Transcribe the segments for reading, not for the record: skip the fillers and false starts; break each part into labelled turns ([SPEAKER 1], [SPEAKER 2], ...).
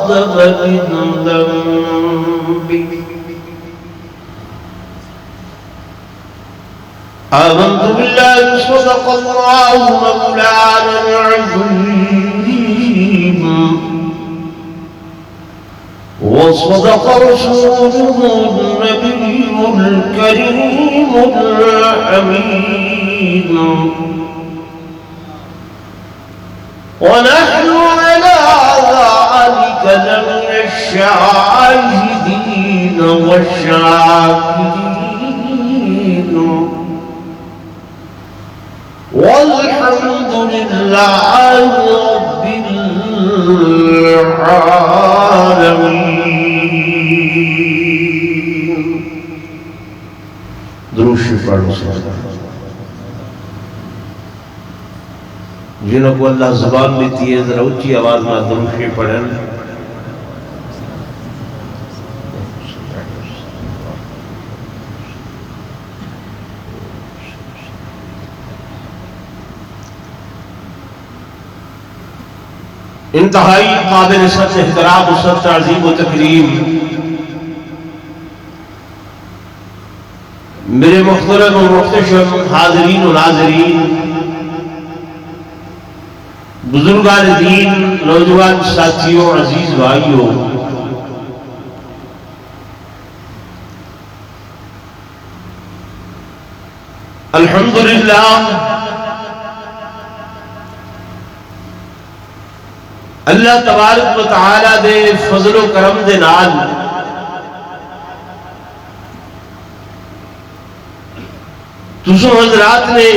[SPEAKER 1] من ذنبي آمنت بالله صدق الله مولانا العظيم وصدق رسوله النبي الكريم الحميد ونحن على ذلك لمن الشاهدين والشاكرين والحمد لله رب العالمين. درود شریف پڑھو جنہوں کو اللہ زبان دیتی ہے ذرا اونچی آواز میں درود شریف پڑھیں. انتہائی قابل سچ احترام و سچ تعظیم و تکریم میرے محترم و محتشم حاضرین و ناظرین، بزرگان دین، نوجوان ساتھیوں، عزیز بھائیوں، الحمدللہ اللہ تبارک و تعالی دے فضل و کرم دے نال تسوں حضرات نے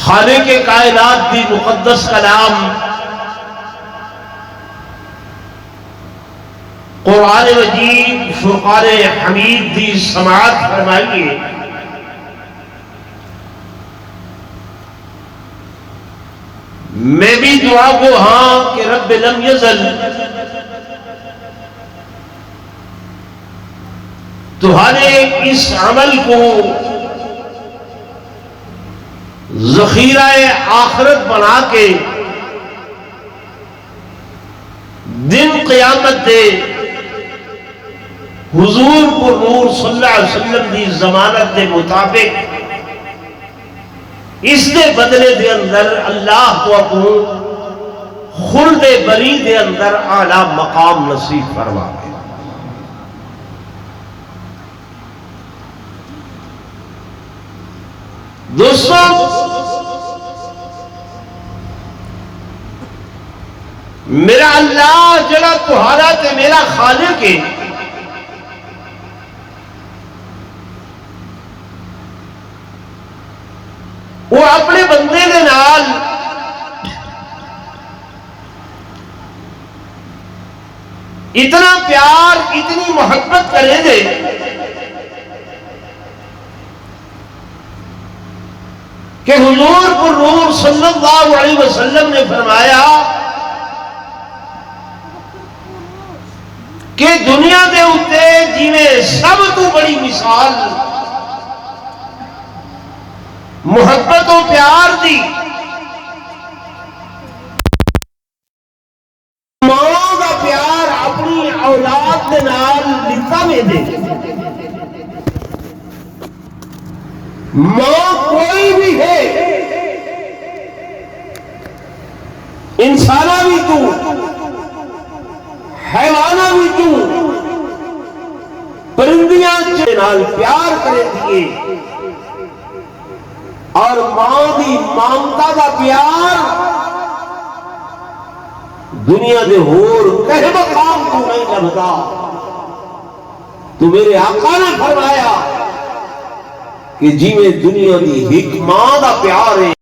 [SPEAKER 1] خالق کائنات دی مقدس کلام قرآن مجید فرقان حمید دی سماعت فرمائیے. میں بھی دعا کو ہاں کہ رب لم یزل تمہارے اس عمل کو ذخیرہ آخرت بنا کے دن قیامت دے حضور پر نور صلی اللہ علیہ وسلم دی ضمانت دے مطابق اس دے بدلے دے اندر اللہ تو اپنوں خلد بری دے اندر اعلیٰ مقام نصیب فرما دے. دوستوں، میرا اللہ جڑا تہارا تے میرا خالق ہے، وہ اپنے بندے دے نال اتنا پیار، اتنی محبت کرے دے کہ حضور پر نور صلی اللہ علیہ وسلم نے فرمایا کہ دنیا دے اتے جیویں سب تو بڑی مثال محبت و پیار دی ماں کا پیار اپنی اولاد دے نال لکھا میں دے. ماں کوئی بھی ہے، انسانہ بھی تو، حیوانہ بھی تو، پرندیاں کے نال پیار کرے دیئے اور ماں دی مامتا کا پیار دنیا دے ہور کہیں مقام تو نہیں لبتا. تو میرے آقا نے فرمایا کہ جی میں دنیا دی ایک ماں دا پیار ہے،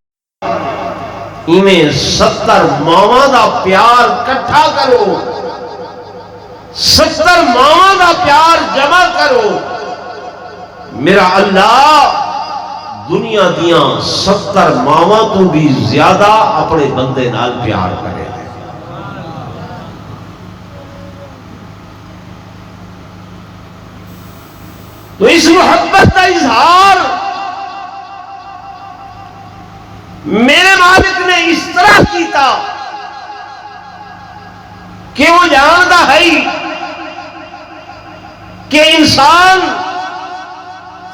[SPEAKER 1] ایمیں 70 ماں دا پیار کٹھا کرو، 70 ماں دا پیار جمع کرو، میرا اللہ دنیا دیاں 70 ماں تو بھی زیادہ اپنے بندے نال پیار کرے. تو اس محبت کا اظہار میرے مالک نے نے اس طرح کیتا کہ وہ جانتا ہے کہ انسان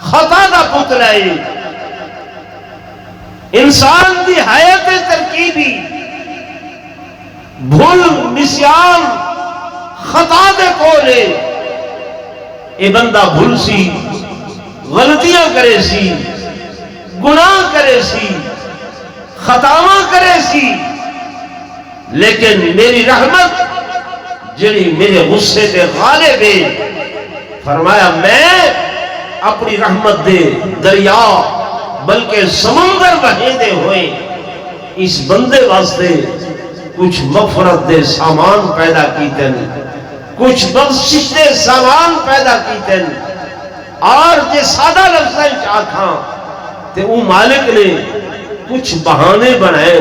[SPEAKER 1] خطا دا پتلا ہے، انسان دی حیات ترکیبی بھول نسیان خطا دے کولے، اے بندہ بھول سی، غلطیاں کرے سی، گناہ کرے سی، خطاواں کرے سی، لیکن میری رحمت جڑی میرے غصے تے غالب ہے، فرمایا میں اپنی رحمت دے دریا بلکہ سمندر بہیندے ہوئے اس بندے واسطے کچھ مغفرت دے سامان پیدا کیتے ہیں، کچھ بخشش دے سامان پیدا کیتے ہیں، اور جے سادہ لفظاں وچ آکھاں تے او مالک نے کچھ بہانے بنائے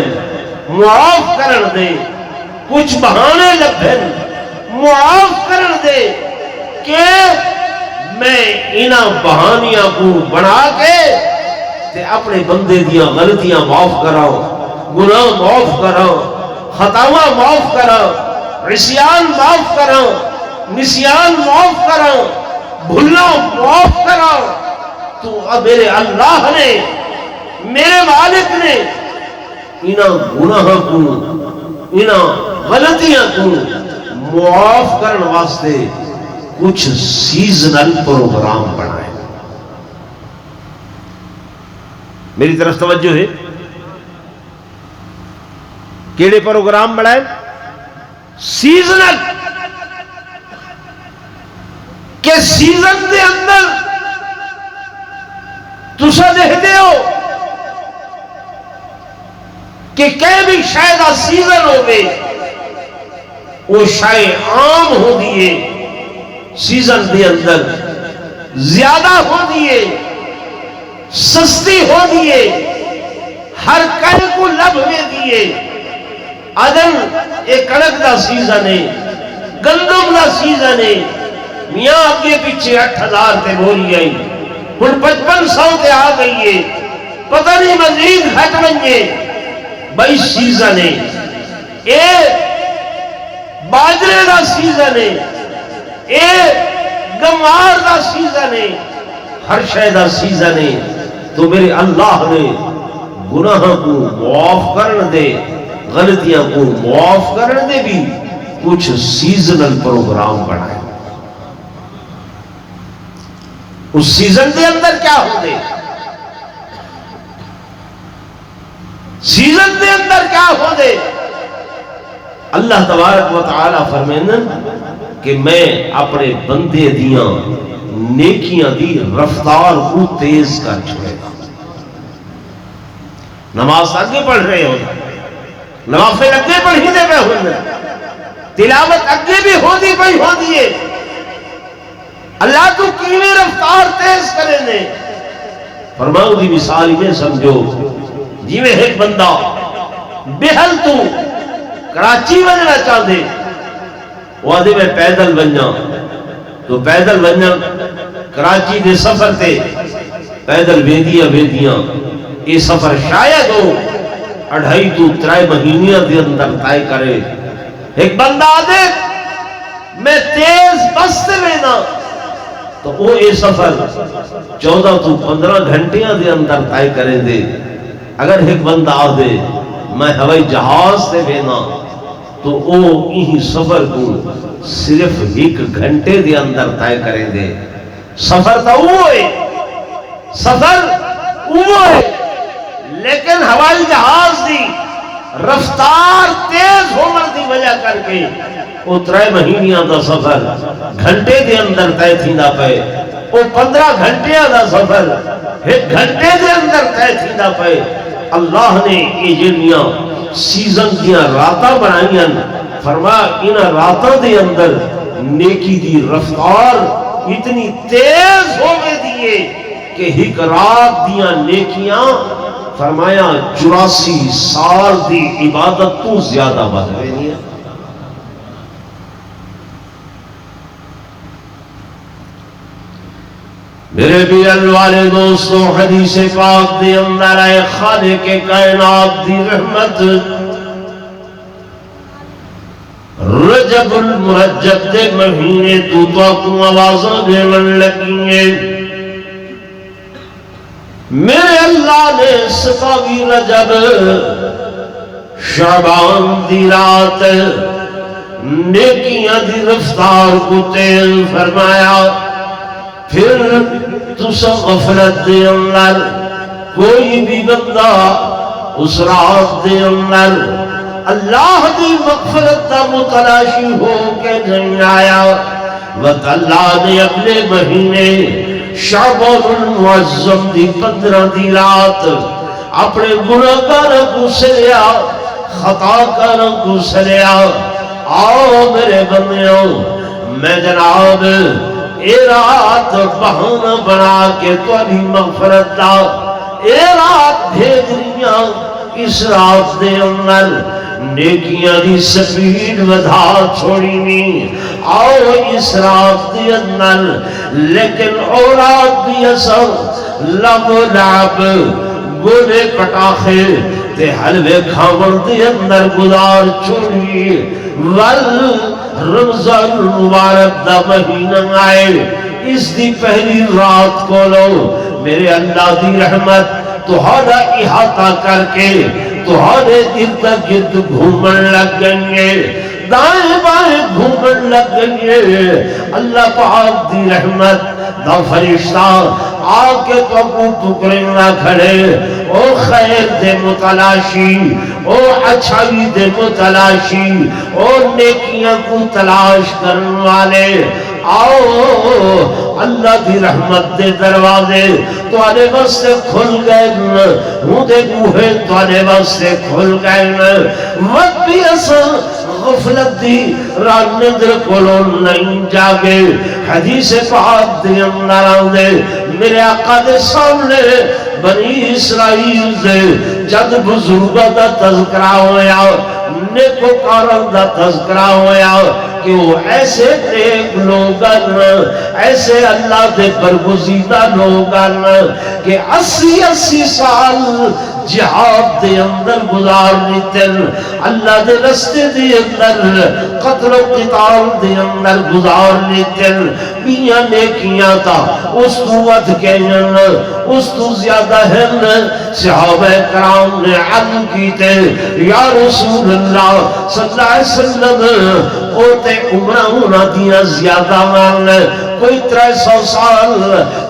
[SPEAKER 1] معاف کرن دے، کچھ بہانے لبھن معاف کرن دے کہ میں انہاں بہانیاں کو بنا کے تے اپنے بندے دیاں غلطیاں معاف کراؤ، گناہ معاف کراؤ، خطاواں معاف کراؤ، عصیان معاف کراؤ، نسیان معاف کراؤ، بھولنا معاف کراؤ۔ تو اب میرے اللہ نے، میرے مالک نے انہاں گناہ کو، انہاں غلطیاں کو معاف کرن واسطے کچھ سیزنل پروگرام بنائے۔ میری طرف توجہ ہے، کیڑے پروگرام بنائے؟ سیزنل، کہ سیزن دے اندر تسا دیکھتے ہو کہ کئی بھی شاید سیزن ہوگے وہ شاید عام ہو دیئے، سیزن دے اندر زیادہ ہو دیئے، سستی ہو دیئے، ہر کل کو لب میں دیئے۔ آدم ایک کڑک دا سیزن ہے، گندم دا سیزن ہے، میاں آگے پیچھے 8,000 تے بولی آئی، ہن 5500 تے آ گئی ہے، پتہ نہیں مزید گھٹ بنجے، بھائی سیزن ہے۔ اے باجرے دا سیزن ہے، اے گمار دا سیزن ہے، ہر شے دا سیزن ہے۔ تو میرے اللہ نے گناہ کو معاف کرن دے، غلطیاں کو معاف کرن دے بھی کچھ سیزنل پروگرام بنائے۔ اس سیزن دے اندر کیا ہو دے؟ سیزن دے اندر کیا ہو دے؟ اللہ تبارک و تعالی فرمائیں کہ میں اپنے بندے دیاں نیکیاں دی رفتار کو تیز کر چھوڑے گا۔ نماز آگے پڑھ رہے ہو، نوافل اگے پڑھی دے پہ ہونے، تلاوت اگے بھی ہو دی پہ ہو دیئے، اللہ تو کیویں رفتار تیز کرے نے؟ فرماؤ دی مثال میں سمجھو، جی میں ایک بندہ بہل تو کراچی بننا چاہتے، وہ آدھے میں پیدل بننا، تو پیدل بننا کراچی دے سفر تے پیدل بیندیاں یہ سفر شاید ہو 2.5 تو 3 مہینیاں دے اندر طے کرے۔ ایک بندہ آدھے میں تیز بس سے لینا، تو وہ یہ سفر 14 تو 15 گھنٹیاں دے اندر طے کریں دے۔ اگر ایک بندہ آدھے میں ہوائی جہاز سے لینا، تو وہ یہی سفر کو صرف 1 گھنٹے دے اندر طے کریں دے۔ سفر تو وہ ہے، سفر وہ ہے، لیکن ہوائی جہاز دی رفتار تیز ہونے دی وجہ کر کے وہ 3 مہینیاں دا سفر گھنٹے دے اندر طے تھیندا پئے، وہ 15 گھنٹیاں دا سفر 1 گھنٹے دے اندر طے تھیندا پئے۔ اللہ نے یہ جڑیاں سیزن دیاں راتاں بنائیاں، فرمایا انہاں راتاں دے اندر نیکی دی رفتار اتنی تیز ہو گئے دیئے کہ 1 رات دیاں نیکیاں فرمایا 84 سال دی عبادت تو زیادہ بڑھ رہی ہے۔ میرے بیل والے دوستوں، حدیث پاک دے اندر ہے خالق کائنات دی رحمت رجب المرجب دے مہینے تو کو آوازاں دیون لگی ہیں۔ میرے اللہ نے 27 رجب شعبان دی رات نیکیاں دی رفتار کو تیز فرمایا۔ پھر تسا غفلت دے اندر کوئی بھی بندہ اس رات دے اندر اللہ دی مغفرت دا متلاشی ہو کے نہیں آیا، وقت اللہ نے اپنے مہینے شعبان المعظم دی 15 دی رات اپنے گناہگاروں کو سلیا، خطا کاروں کو سلیا۔ آؤ میرے بندیوں، میں جناب اے رات بہانہ بنا کے تمہاری مغفرت دا اے رات بھیج رہیاں، اس رات دے اندر نیکیاں دی سپیڈ ودھا چھوڑی نہیں۔ آؤ اس رات دے اندر لیکن اور رات بھی اثر لب لعب گولے پٹاخے تے حلوے کھاون دے اندر گزار چھوڑی۔ رمضان المبارک دا مہینہ آئے، اس دی پہلی رات کو لو میرے اللہ دی رحمت تہاڈا احاطہ کر کے تہاڈے ارد گرد گھومن لگ گئے، دائیں بائیں گھومن لگ گئے۔ اللہ پاک دی رحمت دا فرشتہ آ کے تو ٹکرے نہ کھڑے، او خیر دے متلاشی، او اچھائی دے متلاشی، او نیکیاں کو تلاش کرنے والے، آؤ اللہ دی رحمت دے دروازے تواڈے واسطے کھل گئے، ہوں دے بوہے تواڈے واسطے کھل گئے۔ وقت بھی اساں غفلت دی رات نندر کولو نہیں جاگے۔ حدیث پاک دے اندر آندے میرے آقا دے سامنے بنی اسرائیل دے جد بزرگاں دا تذکرہ ہویا، نیکوکاراں دا تذکرہ ہویا کہ وہ ایسے نیک لوگن، ایسے اللہ دے برگزیدہ لوگن کہ 80 سال جہاد دے اندر گزار لیتن، اللہ دے رستے دے اندر قتل و قتال دے اندر گزار لیتن۔ میاں نیکیاں تا اس تو ود گئن، اس تو زیادہ ہن۔ صحابہ کرام نے عرض کیتے یا رسول اللہ صلی اللہ علیہ وسلم اوتے عمرہ ہونا دیا زیادہ مان، کوئی 300 سال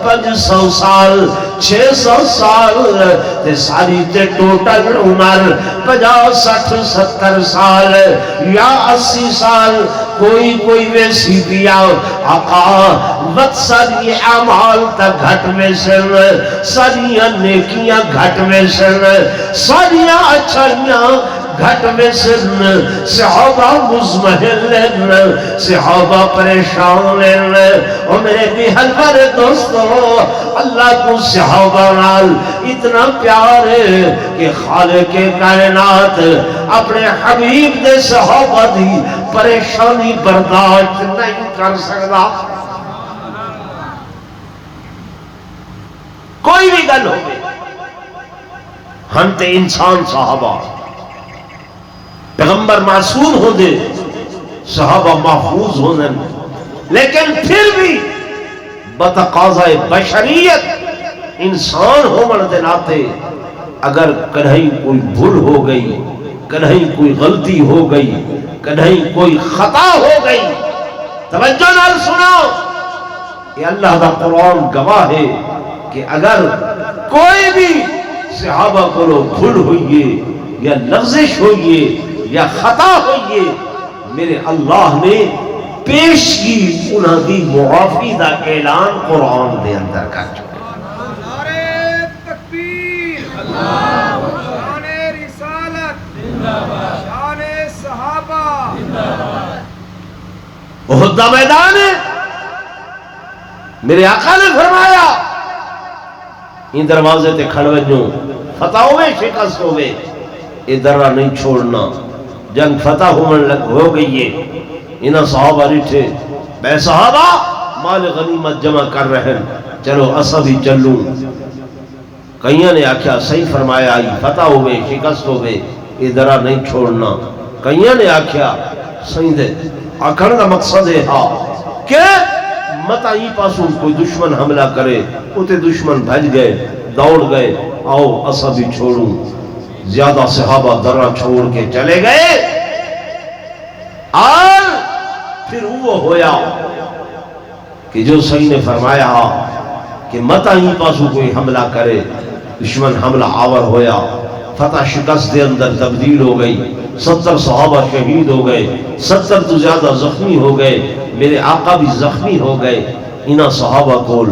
[SPEAKER 1] 500 سال 600 سال تے ساری تے ٹوٹل عمر 50 60 70 سال یا 80 سال کوئی ویسی دیا۔ آقا وقت ساری اعمال تا گھٹ میں سن، ساری نیکیاں گھٹ میں سن، ساری اچھائیاں گھٹ میں سن۔ صحابہ مزمحل لین، صحابہ پریشان لین۔ اور میرے بھی حلوار دوستو، اللہ کو صحابہ نال اتنا پیار ہے کہ خالق کائنات اپنے حبیب دے صحابہ دی پریشانی برداشت نہیں کر سکتا۔ کوئی بھی گل ہو ہم تے انسان صحابہ، پیغمبر معصوم ہو دے، صحابہ محفوظ ہو دے، لیکن پھر بھی بتقاضۂ بشریت انسان ہونے دے ناتے اگر کہیں کوئی بھول ہو گئی، کہیں کوئی غلطی ہو گئی، کہیں کوئی خطا ہو گئی، توجہ نال سنو، یہ اللہ دا قرآن گواہ ہے کہ اگر کوئی بھی صحابہ کو بھول ہوئیے یا لغزش ہوئیے یا خطا ہوئیے، میرے اللہ نے پیش کی انہاں دی معافی دا اعلان قرآن دے اندر کر چکے۔
[SPEAKER 2] نعرہ تکبیر، شان رسالت، شان صحابہ،
[SPEAKER 1] احد دا میدان ہے، میرے آقا نے فرمایا ان دروازے تے کھڑوے جو فتح ہوئے شکست ہوئے، یہ درہ نہیں چھوڑنا۔ جنگ فتح ہو گئی ہے، انہاں صحابہ رٹھے، بے صحابہ مال غنیمت جمع کر رہے ہیں، چلو اسا بھی چلوں. کئیاں نے آکھیا صحیح فرمایا آئی فتح ہوئے شکست ہوئے یہ درہ نہیں چھوڑنا. کئیاں نے آکھیا صحیح دے آکھن کا مقصد ہے ہاں کہ متا ہی پاسوں کوئی دشمن حملہ کرے اتے دشمن بھج گئے دوڑ گئے آؤ اسا بھی چھوڑوں. زیادہ صحابہ درہ چھوڑ کے چلے گئے اور پھر وہ ہویا کہ جو صحیح نے فرمایا کہ متا ہی پاسوں کوئی حملہ کرے. دشمن حملہ آور ہویا فتح شکست دے اندر تبدیل ہو گئی. 70 صحابہ شہید ہو گئے 70 تو زیادہ زخمی ہو گئے. میرے آقا بھی زخمی ہو گئے. انہا صحابہ کول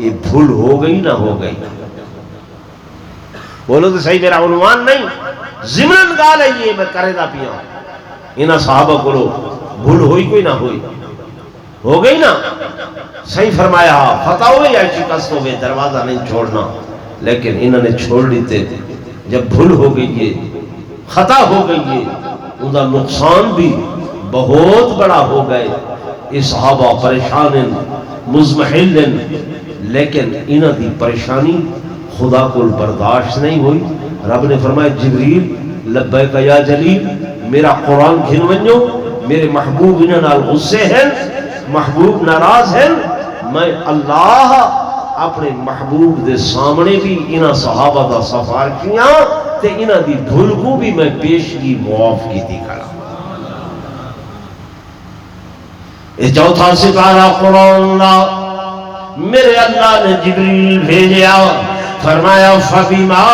[SPEAKER 1] یہ بھول ہو گئی نہ ہو گئی. بولو تو صحیح میرا عنوان نہیں زمرن گال ہے یہ میں کرے دا پیا. انہا صحابہ کولو بھول ہوئی کوئی نہ ہوئی ہو گئی نا. صحیح فرمایا فتح ہوئے یا شکست ہوئے دروازہ نہیں چھوڑنا. لیکن انہوں نے چھوڑ لیتے جب بھول ہو گئی ہے خطا ہو گئی ہے ان کا نقصان بھی بہت بڑا ہو گئے. یہ صحابہ پریشان مزمحل لیکن انہوں دی پریشانی خدا کو برداشت نہیں ہوئی. رب نے فرمایا جبریل لبیک یا جلیل میرا قرآن گھن ونجو میرے محبوب انہوں نال غصے ہیں محبوب ناراض ہیں. میں اللہ اپنے محبوب دے سامنے بھی انہاں صحابہ دا سفار کیا تے انہاں دی بھول کو بھی میں پیشگی معاف کی تھی کھڑا. یہ چوتھا سپارہ قرآن دا میرے اللہ نے جبریل بھیجیا فرمایا فَبِمَا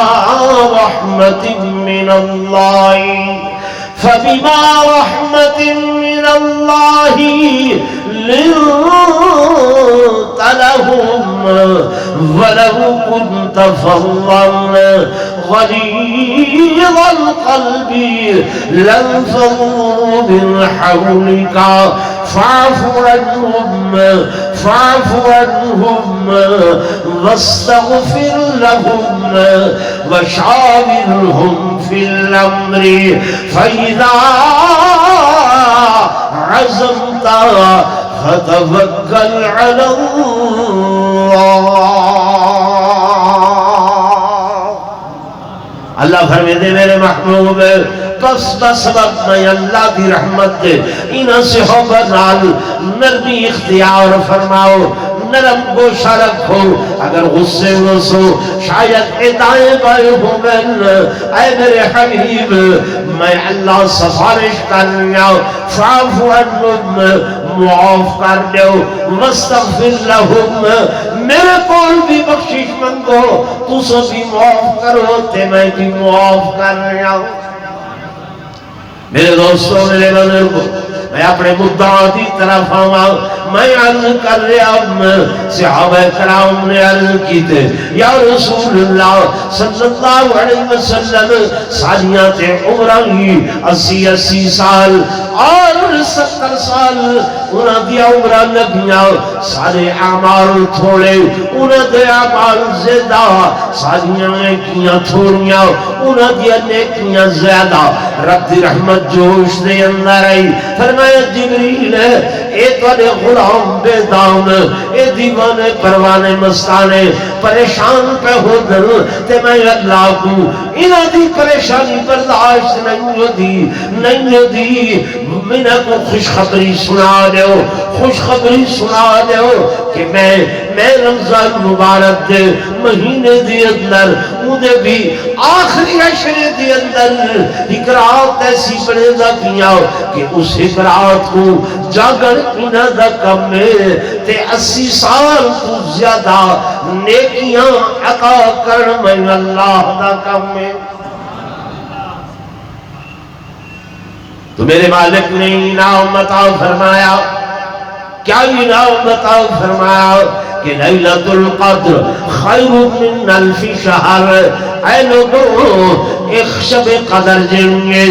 [SPEAKER 1] رَحْمَةٍ مِّنَ اللَّهِ فَبِمَا رَحْمَةٍ مِّنَ اللَّهِ لِنْتَ لَهُمْ وَلَوْ كُنْتَ فَظًّا غَلِيظَ الْقَلْبِ لَانفَضُّوا مِنْ حَوْلِكَ فَاعْفُ عَنْهُمْ وَاسْتَغْفِرْ لَهُمْ وَشَاوِرْهُمْ فِي الْأَمْرِ فَإِذَا عَزَمْتَ فَتَوَكَّلْ عَلَى اللَّهِ. اللہ فرمائے دے میرے محبوب بس وقت میں اللہ دی رحمت دے انہاں سے حبت نال نرمی اختیار فرماؤ نرم گوشہ رکھو. اگر غصے میں سو شاید ادائیں بائے ہوگن اے میرے حبیب میں اللہ سفارش کرنیا فاعف عنہم معاف کر دیو واستغفر لہم میرے کول بھی بخشش منگو تو سب بھی معاف کرو تے میں بھی معاف کرنیا. میرے دوستوں میرے بزرگوں میں اپنے مدعا دی طرف آؤں. میں عرض کر رہا صحابہ کرام نے عرض کی تھے یا رسول اللہ صلی اللہ علیہ وسلم سالیات عمرہ ہی 80 سال اور 70 سال انہاں دیا عمرہ نبیاں سارے اعمال تھوڑے انہاں دیا اعمال زیادہ سالیاں نیکیاں تھوڑیاں انہاں دیا نیکیاں زیادہ. رب دی رحمت جوش دے اندر آئی فرمایا جبریل اے توڑے غلام بے دام اے دیوانے پروانے مستانے پریشان پہ ہو دل تے میں اللہ کو انہاں دی پریشانی برداشت نہیں ہو دی میں کو خوشخبری سنا دیو خوشخبری سنا دیو کہ میں رمضان مبارک دے مہینے دی اندر مجھے بھی آخری عشرے دی اندر ایک رات ایسی بڑے دا کیا کہ اس ایک رات کو جاگر انہ دا کم میں تے 80 سال کو زیادہ نیکیاں عطا کر میں اللہ دا کم میں. تو میرے مالک نے انعام عطا فرمایا. کیا انعام عطا فرمایا کہ لیلۃ القدر خیر من 1000 شہر. اے لوگوں ایک شب قدر جنگے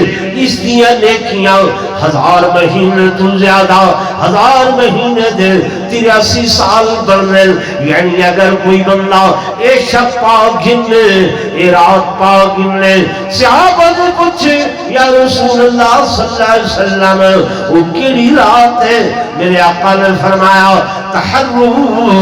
[SPEAKER 1] اس دیا نیکیاں 1000 مہینے تو زیادہ 1000 مہینے دے 83 سال برنے. یعنی اگر کوئی بندہ اے شب پاک گھنے اے رات پاک گھنے صحابہ نے پوچھے یا رسول اللہ صلی اللہ علیہ وسلم وہ کیڑی رات ہے؟ میرے آقا نے فرمایا تحروا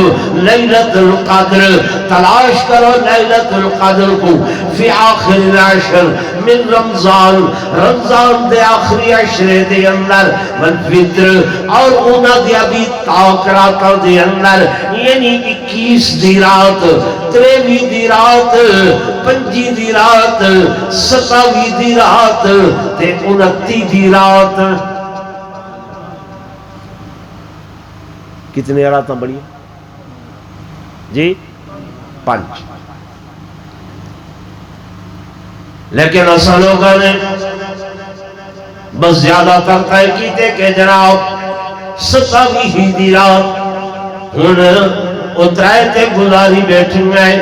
[SPEAKER 1] لیلۃ القدر، تلاش کرو لیلۃ القدر کو فی آخر العشر من رمضان، رمضان دے آخری عشرے دے اندر، والفطر اور اونا دیا بھی تاکراتا دے اندر، یعنی 21 دی رات، 23 دی رات، 25 دی رات، 27 دی رات تے 29 دی رات۔ کتنے راتاں بڑی جی؟ 5۔ لیکن اصل لوگوں نے بس زیادہ تر طے کیتے کہ جناب 27 دی رات ہن اترائے تے گزاری بیٹھے گئے،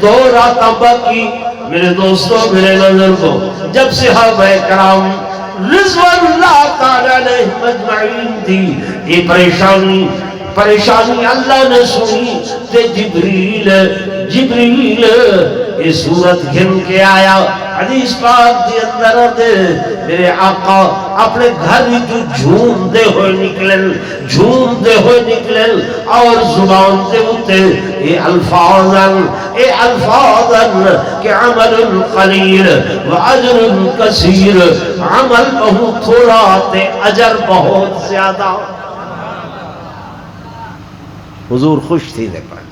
[SPEAKER 1] 2 راتاں باقی۔ میرے دوستوں میرے نظر کو جب صحابہ کرام رضوان اللہ تعالی علیہم اجمعین تھی، یہ پریشانی اللہ نے سنی تے جبریل یہ صورت گھن کے آیا۔ حدیث پاک دے اندر دے میرے آقا اپنے گھر جو جھوم دے ہوئے نکلن اور زبان دے ہوتے اے الفاظاً کہ عمل قلیل و اجر کثیر، عمل بہت تھوڑا تے اجر بہت زیادہ۔ حضور خوش تھی دے پائن،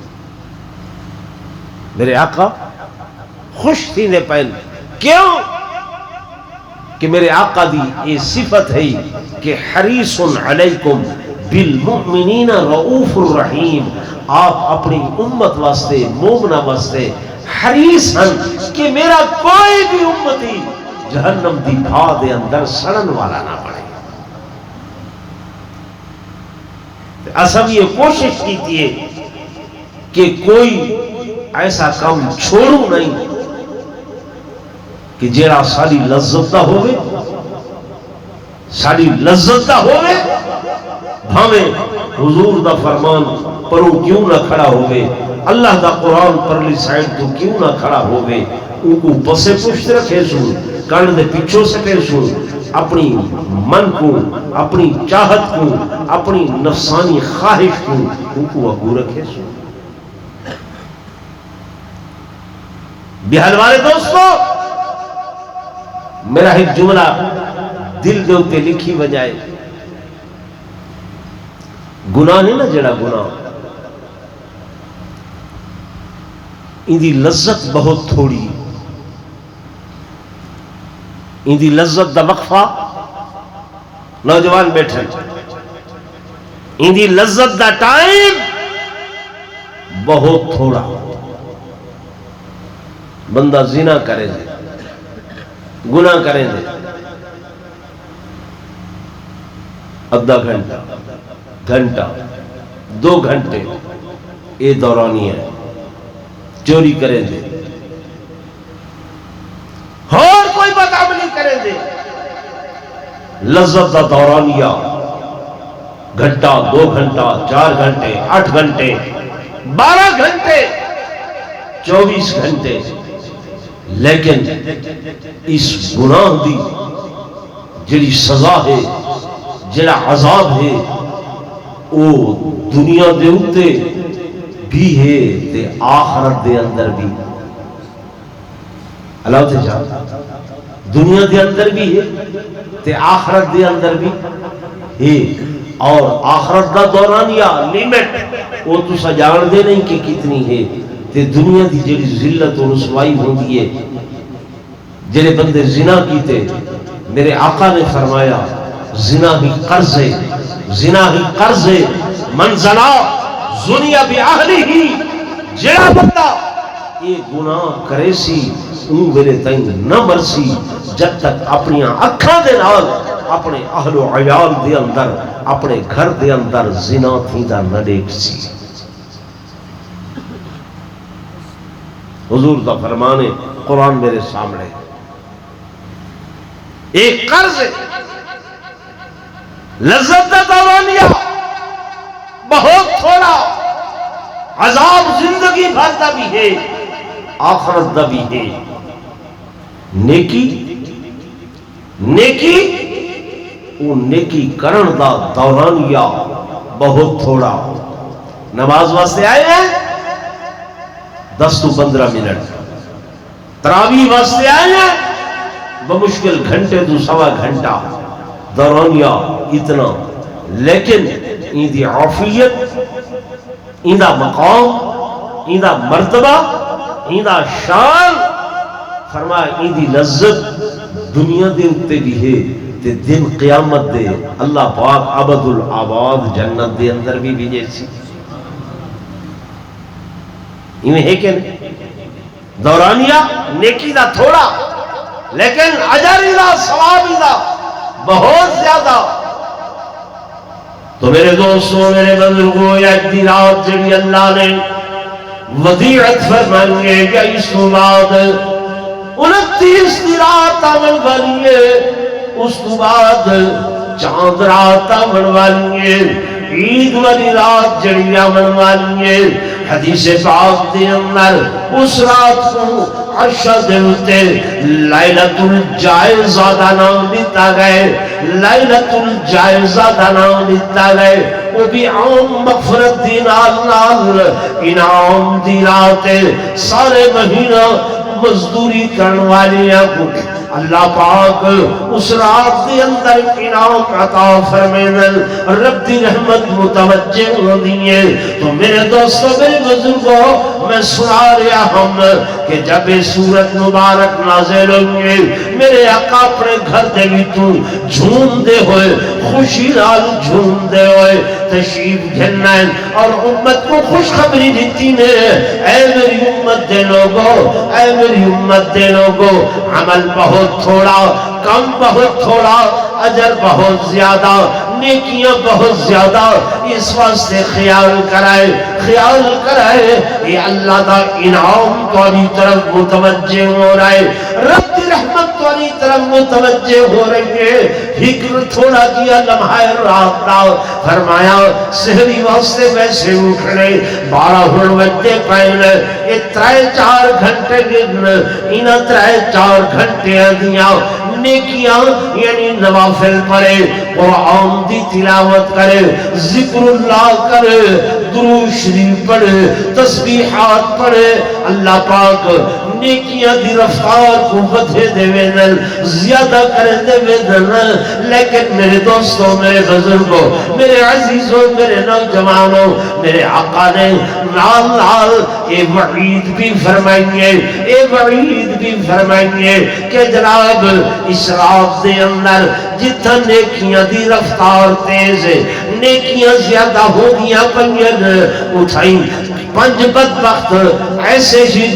[SPEAKER 1] میرے آقا خوش تھی دے پائن، کیوں؟ کہ میرے آقا دی یہ صفت ہے کہ حریص علیکم بالمؤمنین رؤوف الرحیم، آپ اپنی امت واسطے مومنہ واسطے حریص ہیں کہ میرا کوئی بھی امتی جہنم دی بھا دے اندر سڑن والا نہ پڑے۔ اصل یہ کوشش کیتی ہے کہ کوئی ایسا کام چھوڑو نہیں کہ جیڑا ساری لذت دا ہوئے، بھاویں حضور دا فرمان پرو کیوں نہ کھڑا ہوئے، اللہ دا قرآن پرلی سائٹ تو کیوں نہ کھڑا ہوئے، ان کو بسے پشت رکھے سن، کان دے پیچھوں سے پھر سن، اپنی من کو، اپنی چاہت کو، اپنی نفسانی خواہش کو ان کو اگو رکھے سن۔ بہار والے دوستو، میرا ایک جملہ دل دے ہوتے لکھی بجائے، گناہ نہیں نا جڑا گناہ، ان دی لذت بہت تھوڑی، ان دی لذت دا وقفہ نوجوان بیٹھے، ان دی لذت دا ٹائم بہت تھوڑا۔ بندہ زنا کرے دے، گناہ کریں دے، آدھا گھنٹہ 2 گھنٹے یہ دورانی ہے، چوری کریں دے، اور کوئی بدعملی کریں دے، لذت دا دورانیہ گھنٹہ 2 گھنٹہ 4 گھنٹے 8 گھنٹے 12 گھنٹے 24 گھنٹے، لیکن اس گناہ دی جڑی سزا ہے، جڑا عذاب ہے، وہ دنیا دے اوتے بھی ہے تے آخرت دے اندر بھی۔ اللہ تے جا دنیا دے اندر بھی ہے تے آخرت دے اندر بھی ہے، اور آخرت دا دورانیہ لیمٹ وہ تو سجان دے نہیں کہ کتنی ہے، تے دنیا دی جڑی ذلت و رسوائی ہوندی ہے، جڑے بندے زنا کیتے، میرے آقا نے فرمایا زنا ہی قرض ہے، زنا ہی قرض ہے، من زنا زنیا بأہلہ، جڑا بندہ یہ گناہ کرے سی اون میرے تائیں نہ مرسی جب تک اپنی اکھاں دے نال اپنے اہل و عیال دے اندر، اپنے گھر دے اندر زنا تھیندا نہ دیکھ سی۔ حضور دا فرمان ہے، قرآن میرے سامنے، ایک قرض ہے، لذت دا دورانیہ بہت تھوڑا، عذاب زندگی بھر دا بھی ہے، آخرت دا بھی ہے، نیکی وہ نیکی کرن دا دورانیہ بہت تھوڑا، نماز واسطے آئے ہیں 10 تو 15 منٹ، تراویح واسطے آئے ہیں بمشکل گھنٹے تو سوا گھنٹہ دورانیہ اتنا، لیکن ایندی عافیت، ایندہ مقام، ایندہ مرتبہ، ایندہ شان، فرمایا ایندی لذت دنیا دے اتے بھی ہے تے دن قیامت دے اللہ پاک عبد العباد جنت دے اندر بھی بھیجے سی. انہیں ہے کہ دورانیہ نیکی دا تھوڑا لیکن اجر دا ثواب دا بہت زیادہ. تو میرے دوستوں، میرے بزرگوں، ایک دی رات جڑی اللہ نے ودیعت فرمائی ہے کہ اس تو بعد 29 دی رات آمن والی ہے، اس تو بعد چاند رات آمن والی ہے، عید والی رات جڑی آمن والی ہے. حدیث پاک دے اندر اس رات کو عرش دے اتے لیلۃ الجائزہ دا نام دیتا گئے، لیلۃ الجائزہ دا نام دیتا گئے. وہ بھی عام مغفرت دی نال انعام دی رات ہے. سارے مہینہ مزدوری کرن والیاں کو اللہ پاک اس رات دے اندر انعام عطا فرمائن، رب دی رحمت متوجہ ہوندی ہے. تو میرے دوستو، میرے بزرگوں، میں سنا رہا ہم کہ جب سورت مبارک نازل ہوئے، میرے آقا اپنے گھر دے بھی تو جھوم دے ہوئے، خوشی نال جھوم دے ہوئے تشریف گھنائیں اور امت کو خوشخبری دیتی نے، اے میری امت دے لوگو، اے میری امت دے لوگو، عمل بہت تھوڑا، کم بہت تھوڑا، اجر بہت زیادہ، نیکیاں بہت زیادہ. اس واسطے خیال کرائے، خیال کرائے، یہ اللہ دا انعام تاری طرف متوجہ ہو رہا ہے، رب دی رحمت تاری طرف متوجہ ہو رہی ہے. فکر تھوڑا کیا لمحہ رات دا، فرمایا سحری واسطے ویسے اٹھنے 12 بجے پہلے یہ 3-4 گھنٹے گن، انہاں 3-4 گھنٹے دیاں نیکیاں یعنی نوافل پڑھے، قرآن دی تلاوت کرے، ذکر اللہ کرے، درود شریف پڑھے، تسبیحات پڑھے. اللہ پاک نیکیاں دی رفتار کو بدھے دے ویدن، زیادہ کرے دے ویدن. لیکن میرے دوستوں، میرے بزرگوں، میرے عزیزوں، میرے نوجوانوں، میرے آقا نے نال نال اے وعید بھی فرمائیے، اے وعید بھی فرمائیے کہ جناب اس رات دے اندر جتنا نیکیاں دی رفتار تیز ہے، نیکیاں زیادہ ہو گیا پنجن اٹھائیں 5 بدبخت ایسے جن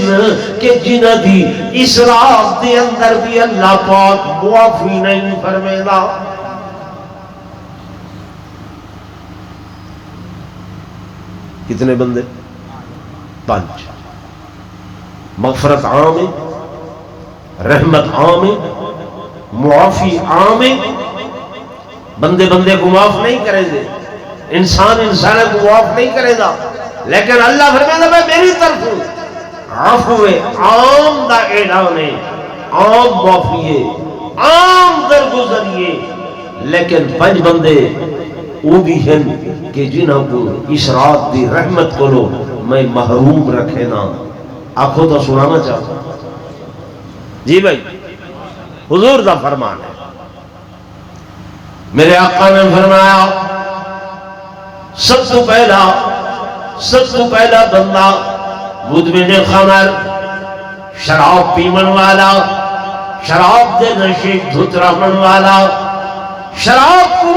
[SPEAKER 1] کہ جنہ دی اس رات دے اندر بھی اللہ پاک معافی نہیں فرمیدا. کتنے بندے؟ 5. مغفرت عام ہے، رحمت عام ہے، معافی عام ہے. بندے بندے کو معاف نہیں کرے گے، انسان انسان کو معاف نہیں کرے گا، لیکن اللہ فرمائے میں میری طرف ہوں. عفو عام دا اعلان ہے، عام معافی ہے، عام درگزریے. لیکن 5 بندے وہ بھی ہیں کہ جنہوں کو اس رات دی رحمت کو لو میں محروم رکھے نا. آنکھوں تو سنانا چاہتا جی بھائی، حضور دا فرمان ہے. میرے آقا نے فرمایا سب تو پہلا بندہ مدمن خمر، شراب پیمن والا، شراب دے نشے دھت رہن والا، شراب کو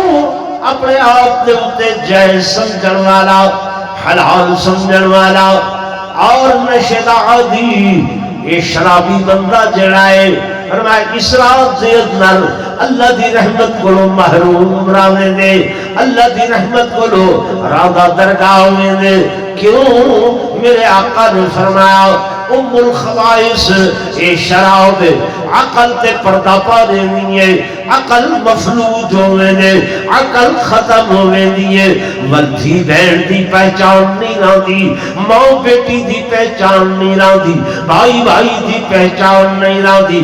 [SPEAKER 1] اپنے آپ دے اتے جائز سمجھن والا، حلال سمجھن والا اور نشے دا عادی، یہ شرابی بندہ جڑائے. فرمایا اس رات دے اندر اللہ دی رحمت کو محروم رانے دے، اللہ دی رحمت کو راضا درگاہ میں دے. کیوں؟ میرے آقا نے فرمایا ام الخبائث اے شراب عقل تے پردہ پا دینی ہے، عقل مفلوج ہوئے دے، عقل ختم ہوئے دیئے. ودھی بہن دی پہچان نہیں راندی، ماں بیٹی دی پہچان نہیں راندی، بھائی بھائی دی پہچان نہیں راندی.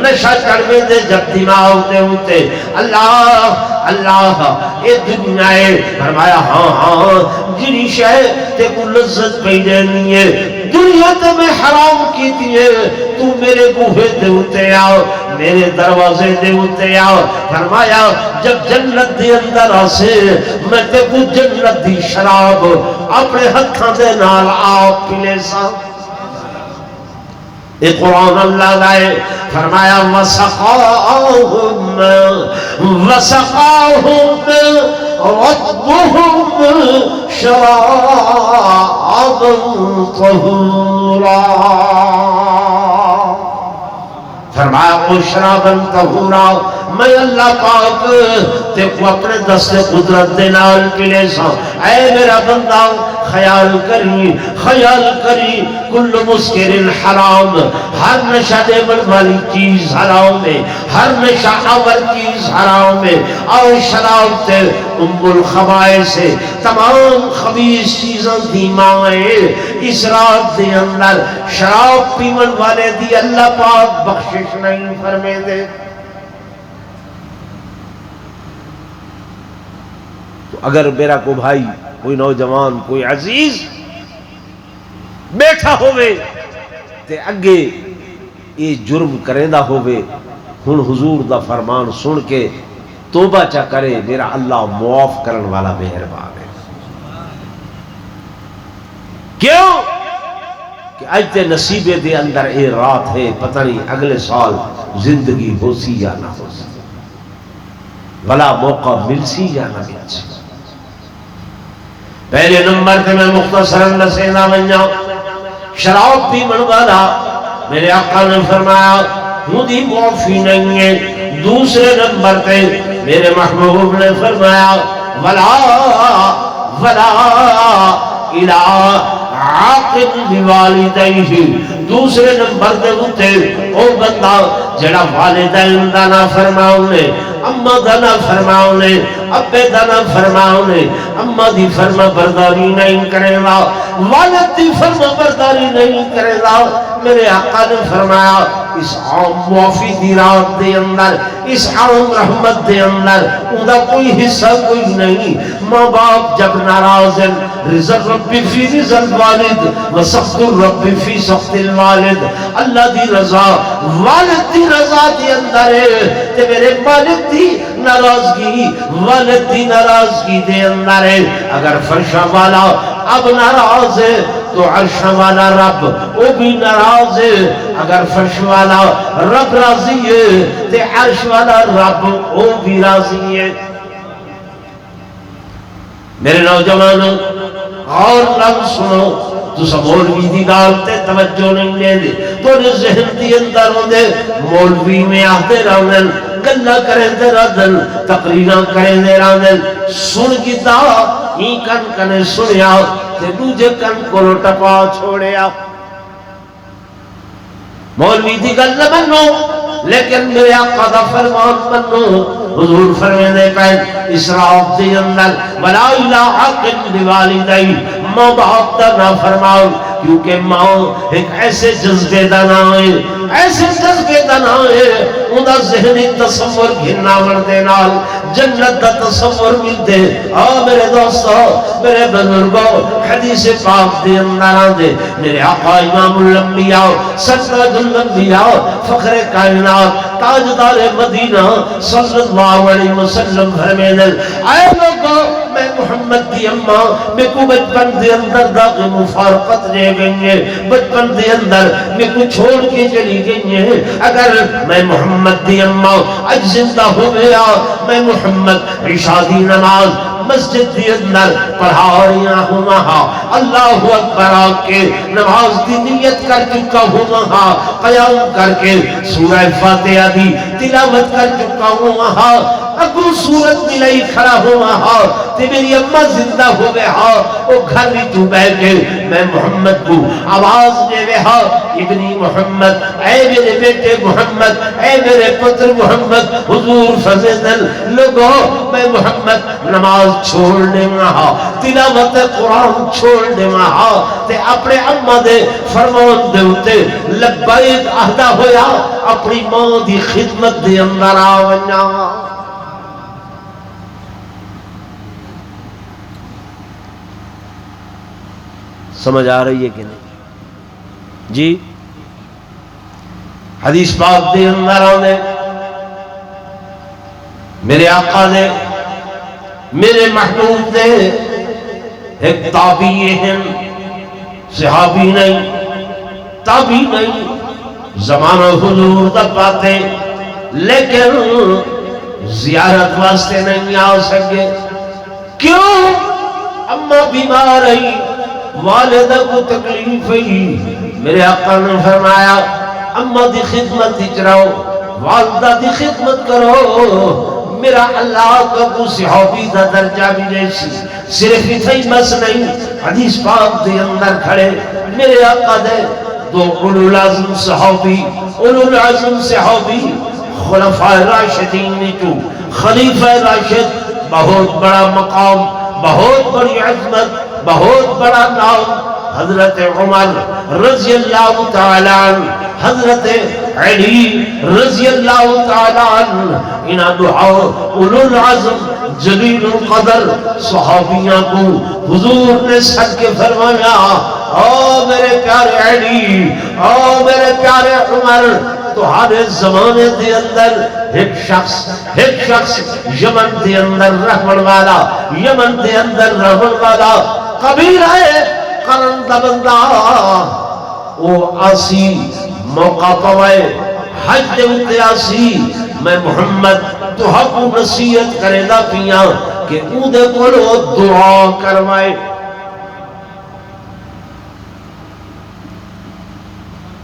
[SPEAKER 1] نشہ چڑھوے دے جب دماغ دے ہوتے اللہ اللہ اے دنیا ہے، فرمایا ہاں ہاں جنی شے تے کو لذت پی جانی ہے دنیا تے میں حرام کی دیئے، تو میرے بوہے دے اتے آؤ، میرے دروازے دے اتے آؤ، فرمایا جب جنت دے اندر آسے میں تے کو جنت دی شراب اپنے ہتھاں دے نال آپ پلے سا۔ ایک قرآن اللہ لائے فرمایا وَسَقَاهُمْ رَبُّهُمْ شَرَابًا طَهُورًا، فرمایا وہ شراباً طہورا، میں اللہ پاک تے کو اپنے دست قدرت دے نال پلے سا۔ اے میرا بندہ خیال کری کل مسکر حرام، ہر نشہ دیون والی چیز حرام ہے، ہر نشہ آور چیز حرام ہے، اور شراب تے ام الخبائث سے تمام خبیث چیزاں دی ماں ہے۔ اس رات دے اندر شراب پیون والے دی اللہ پاک بخشش نہیں فرمے دے۔ تو اگر میرا کو بھائی کوئی نوجوان کوئی عزیز بیٹھا ہوئے تے اگے یہ جرم کریندہ ہوئے، ہن حضور دا فرمان سن کے توبہ چا کرے، میرا اللہ معاف کرن والا مہربان ہے۔ کیوں کہ اج تے نصیبے دے اندر اے رات ہے، پتہ نہیں اگلے سال زندگی ہو سی یا نہ ہو سی، بھلا موقع مل سی یا نہ مل سی۔ پہلے نمبر تے میں مختصراً نصیحت بن جاؤں، شراب پیمن والا میرے آقا نے فرمایا مجھے معافی نہیں ہے۔ دوسرے نمبر تے میرے محبوب نے فرمایا ولا الى عاقب بوالدیہ، دوسرے نمبر دے ہوتے او بندہ جڑا والدین دا نا فرماؤنے، اما دا نا فرماؤنے، ابے دا نا فرماؤنے، اما دی فرما برداری نہیں کرے گا، والد دی فرما برداری نہیں کرے گا۔ میرے آقا نے فرمایا اس عام معافی دی رات دے اندر، اس عام رحمت دے اندر اندہ کوئی حصہ کوئی نہیں۔ ماں باپ جب ناراض ہیں، رضا رب فی رضا الوالد وسخط الرب فی سخط الوالد، اللہ دی رضا والد دی رضا دی اندر ہے تے میرے مالک دی ناراضگی والد دی ناراضگی دے اندر ہے۔ اگر فرشہ والا اب ناراض ہے تو عرش والا رب وہ بھی ناراض ہے، اگر فرش والا رب راضی ہے تے عرش والا رب وہ بھی راضی ہے۔ میرے نوجوانوں اور لفظ سنو، تو سب مولوی دی گال تے توجہ نہیں لے دے، تو نے ذہن دی اندر ہوندے مولوی میں آتے رہن گلہ کریں دے رہن تقریرہ کریں دے رہن سن گیتا ہی کن کنے سنیا تے دوجہ کن کو ٹپا چھوڑیا۔ مولوی دی گل نہ منو لیکن میرے آقا دا فرمان منو۔ حضور فرمینے پہن اس رات دے اندر وَلَا إِلَىٰ عَقِمْ لِوَالِدَيْ، ماں باپ دا نہ فرماؤ، کیونکہ ماں ایک ایسے جذبے دا نام ہے، ایسے جذبے دا نام ہے اندھا ذہنی تصور گھننا مردے نال جنت دا تصور ملتے۔ میرے دوستو میرے بزرگوں حدیث پاک دے اندر آندے میرے آقا امام الانبیاء سرتاج الانبیاء فخر کائنات تاجدار مدینہ صلی اللہ علیہ وسلم فرمینے اے لوگوں میں محمد دی اماں میں کو بچپن دے اندر داغ مفارقت لے گئی ہے، بچپن دے اندر میں کو چھوڑ کے چلی گئی ہے۔ اگر میں محمد دی اماں اج زندہ ہو گیا، میں محمد عشاء دی نماز مسجد دی اندر پڑھا رہا ہوں، اللہ اکبر آکے نماز دی نیت کر چکا ہوں، قیام کر کے سورہ فاتحہ دی تلاوت کر چکا ہوں، اگو سورت ملائی کھڑا ہوا تے میری اماں زندہ ہو گئے وہ گھر بھی تو بیٹھ کے میں محمد کو آواز دے رہا ابنی محمد، اے میرے بیٹے محمد، اے میرے پتر محمد، حضور فضل لوگوں میں محمد نماز چھوڑنے میں تلاوت قرآن چھوڑنے میں تے اپنے اماں دے فرمان دے ہوتے لبیک عہدہ ہویا اپنی ماں دی خدمت دے اندر آونا۔ سمجھ آ رہی ہے کہ نہیں جی؟ حدیث پاک دے اندر آنے میرے آقا نے میرے محبوب نے ایک تابعی ہیں، صحابی نہیں، تابعی نہیں، زمانہ حضور دا پاتے لیکن زیارت واسطے نہیں آ سکے۔ کیوں؟ اما بیمار رہی، والدہ کو تکلیف ہوئی، میرے آقا نے فرمایا اما دی خدمت اجراؤ، والدہ دی خدمت کرو، میرا اللہ کا کو صحابی دا درجہ بھی نہیں، صرف اتھائی بس نہیں، حدیث پاک دے اندر کھڑے میرے آقا دے دو اولو العظم صحابی، اولو العظم صحابی خلفاء راشدین میں جو خلیفہ راشد، بہت بڑا مقام، بہت بڑی عظمت، بہت بڑا نام، حضرت عمر رضی اللہ تعالیٰ عنہ، حضرت علی رضی اللہ تعالیٰ عنہ، انہا دعاؤ اولو العظم جلیل القدر صحابیاں کو حضور نے سن کے فرمایا او میرے پیارے علی، او میرے پیارے عمر، تمہارے زمانے دے اندر ایک شخص یمن دے اندر رہن والا، یمن دے اندر رہن والا قبیلہ قرن دا بندہ، او آسی موقع پوائے حج دے اتے آسی، میں محمد تو حق نصیحت کرے دا پیا کہ او دے کولو دعا کروائے،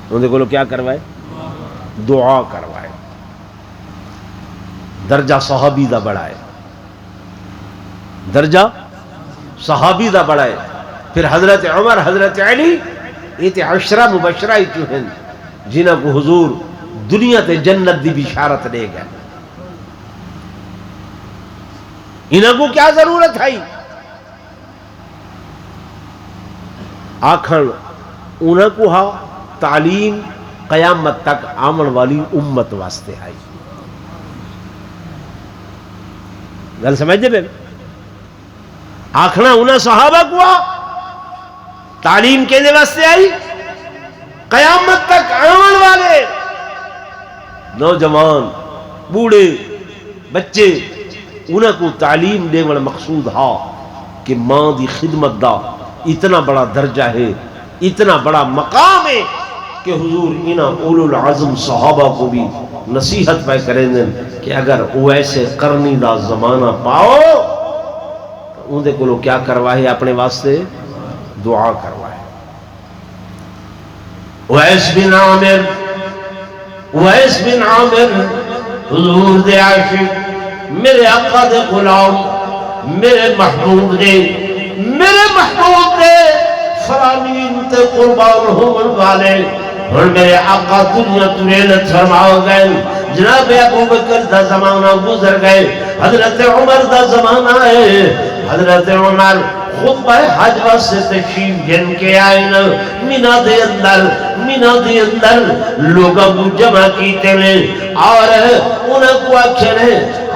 [SPEAKER 1] او دے کولو کیا کروائے؟ دعا کروائے۔ درجہ صحابی دا بڑھائے، درجہ صحابی دا بڑھائے۔ پھر حضرت عمر، حضرت علی، یہ تے عشرہ مبشرہ جو ہیں جنہاں کو حضور دنیا تے جنت دی بشارت دے گئے، انہاں کو کیا ضرورت ہے؟ آکھن انہاں کو ہاں تعلیم قیامت تک آمن والی امت واسطے آئی۔ گل سمجھتے بے؟ آکھنا انہاں صحابہ کو تعلیم کے لئے واسطے آئی، قیامت تک آمن والے نوجوان، بوڑھے، بچے، انہاں کو تعلیم دے والا مقصود ہا کہ ماں دی خدمت دا اتنا بڑا درجہ ہے، اتنا بڑا مقام ہے کہ حضور انہاں اولو العظم صحابہ کو بھی نصیحت پہ کریں دیں کہ اگر وہ ایسے کرنی دا زمانہ پاؤ تو ان دے کو لوگ کیا کروائے؟ اپنے واسطے دعا کروائے۔ اویس بن عامر حضور دے عاشق، میرے آقا دے غلام، میرے محبوب دے فرامین تے قربان ہونے والے، اور میرے آقا دنیا تریلت فرماؤ گئے، جناب ابو بکر دا زمانہ گزر گئے، حضرت عمر دا زمانہ ہے، حضرت عمر خطبہ حج واسطے تشریف گن کے آئین، مینا دے اندر لوگوں کو جمع کیتے ہیں اور انہوں کو آکھنے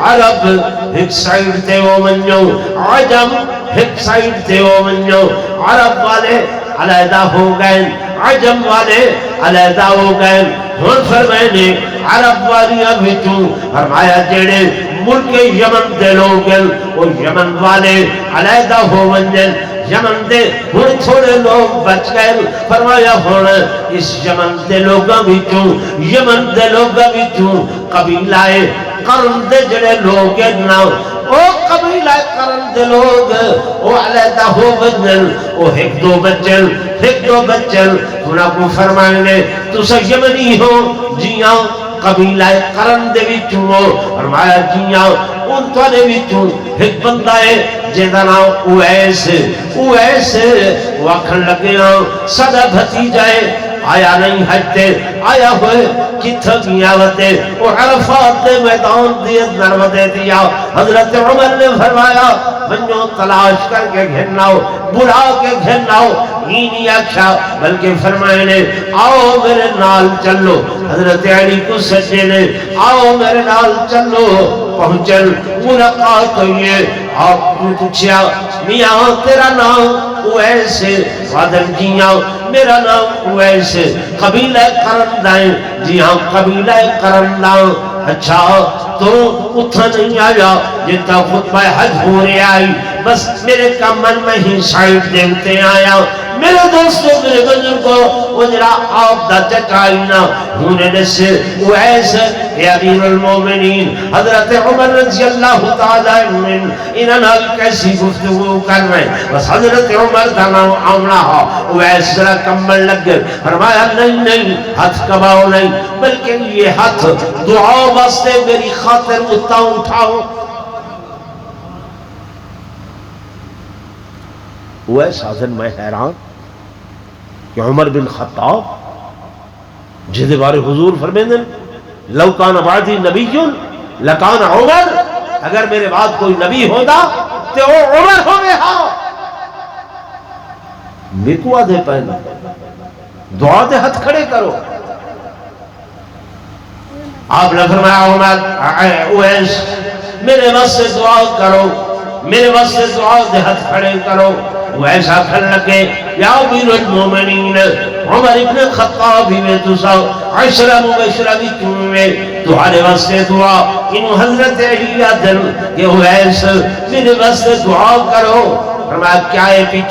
[SPEAKER 1] عرب ایک سائیڈ تے وہ منجو، عجم ایک سائیڈ تے وہ منجو، عرب والے علیحدہ ہو گئے، عجم والے علیحدہ ہو گئے۔ ہن فرمائنے عرب والی ابھیتوں فرمایا جیڑے ملک یمن دے لوگ ہیں وہ یمن والے علیحدہ ہو منجن، یمن دے ہن تھوڑے لوگ بچ گئے، فرمایا ہن اس یمن دے لوگاں بھیتوں، یمن دے لوگاں بھیتوں قبیلہ قرن دے جڑے لوگ ہیں نا، او قبیلہ قرن دے لوگ او علیحدہ ہو منجن، او ایک دو بچن انہاں کو فرمائنے تو سا یمنی ہو جیاں قبیلہ قرن دے وچوں ہو، فرمایا جیاں ان توڑے وچوں ایک بندہ ہے جیدہ نام اویس وکھن لگے ہاں سدا بھتیجا ہے، آیا نہیں حجتے، آیا ہوئے کتھا گیا وتے وہ عرفات دے میدان دے نروتے دیا۔ حضرت عمر نے فرمایا منو تلاش کر کے گھناؤ، بلا کے گھناؤ، ہی نہیں آکھا بلکہ فرمائے نے آؤ میرے نال چلو حضرت علی کو سجے نے آؤ میرے نال چلو پہنچل ملاقات ہوئی ہے آپ نے پوچھا میاں تیرا نام اویس ہے وادن جیاں میرا نام اویس ہے قبیلہ قرندائیں جی ہاں قبیلہ قرندائیں اچھا تو اتھا نہیں آیا جتا خطبہ حج ہو رہے آئی بس میرے کمن میں ہی سائٹ دیکھتے آیا میرے دوستوں میرے بزرگوں وہ جرا آپ دا چٹائینا ہونے نسے اویس اے امیر المومنین حضرت عمر رضی اللہ تعالیٰ انہاں کیسی گفتگو کر رہے ہیں بس حضرت عمر دا نام آمنا ہو اویس ذرا کمبل لگ گئے فرمایا نہیں نہیں ہاتھ کباؤ نہیں بلکہ یہ ہاتھ دعا واسطے میری خاطر اٹھاؤ اویس حسن میں حیران کہ عمر بن خطاب جہدے بارے حضور فرمیندے لو کان بعدی نبی لکان عمر اگر میرے بعد کوئی نبی ہوتا تو وہ عمر ہو گیا میکو آدھے پہنا دعا دے ہاتھ کھڑے کرو آپ نے فرمایا عمر اویس میرے واسطے دعا کرو میرے واسطے دعا دے ہاتھ کھڑے کرو وہ ایسا کھل لگے یا امیر المومنین عمر ابن خطاب میں تسا عشرہ مبشرہ بھی تمہیں تمہارے واسطے دعا انہوں حضرت علی دل کہ وہ ایسا میرے واسطے دعا کرو فرمایا کیا ہے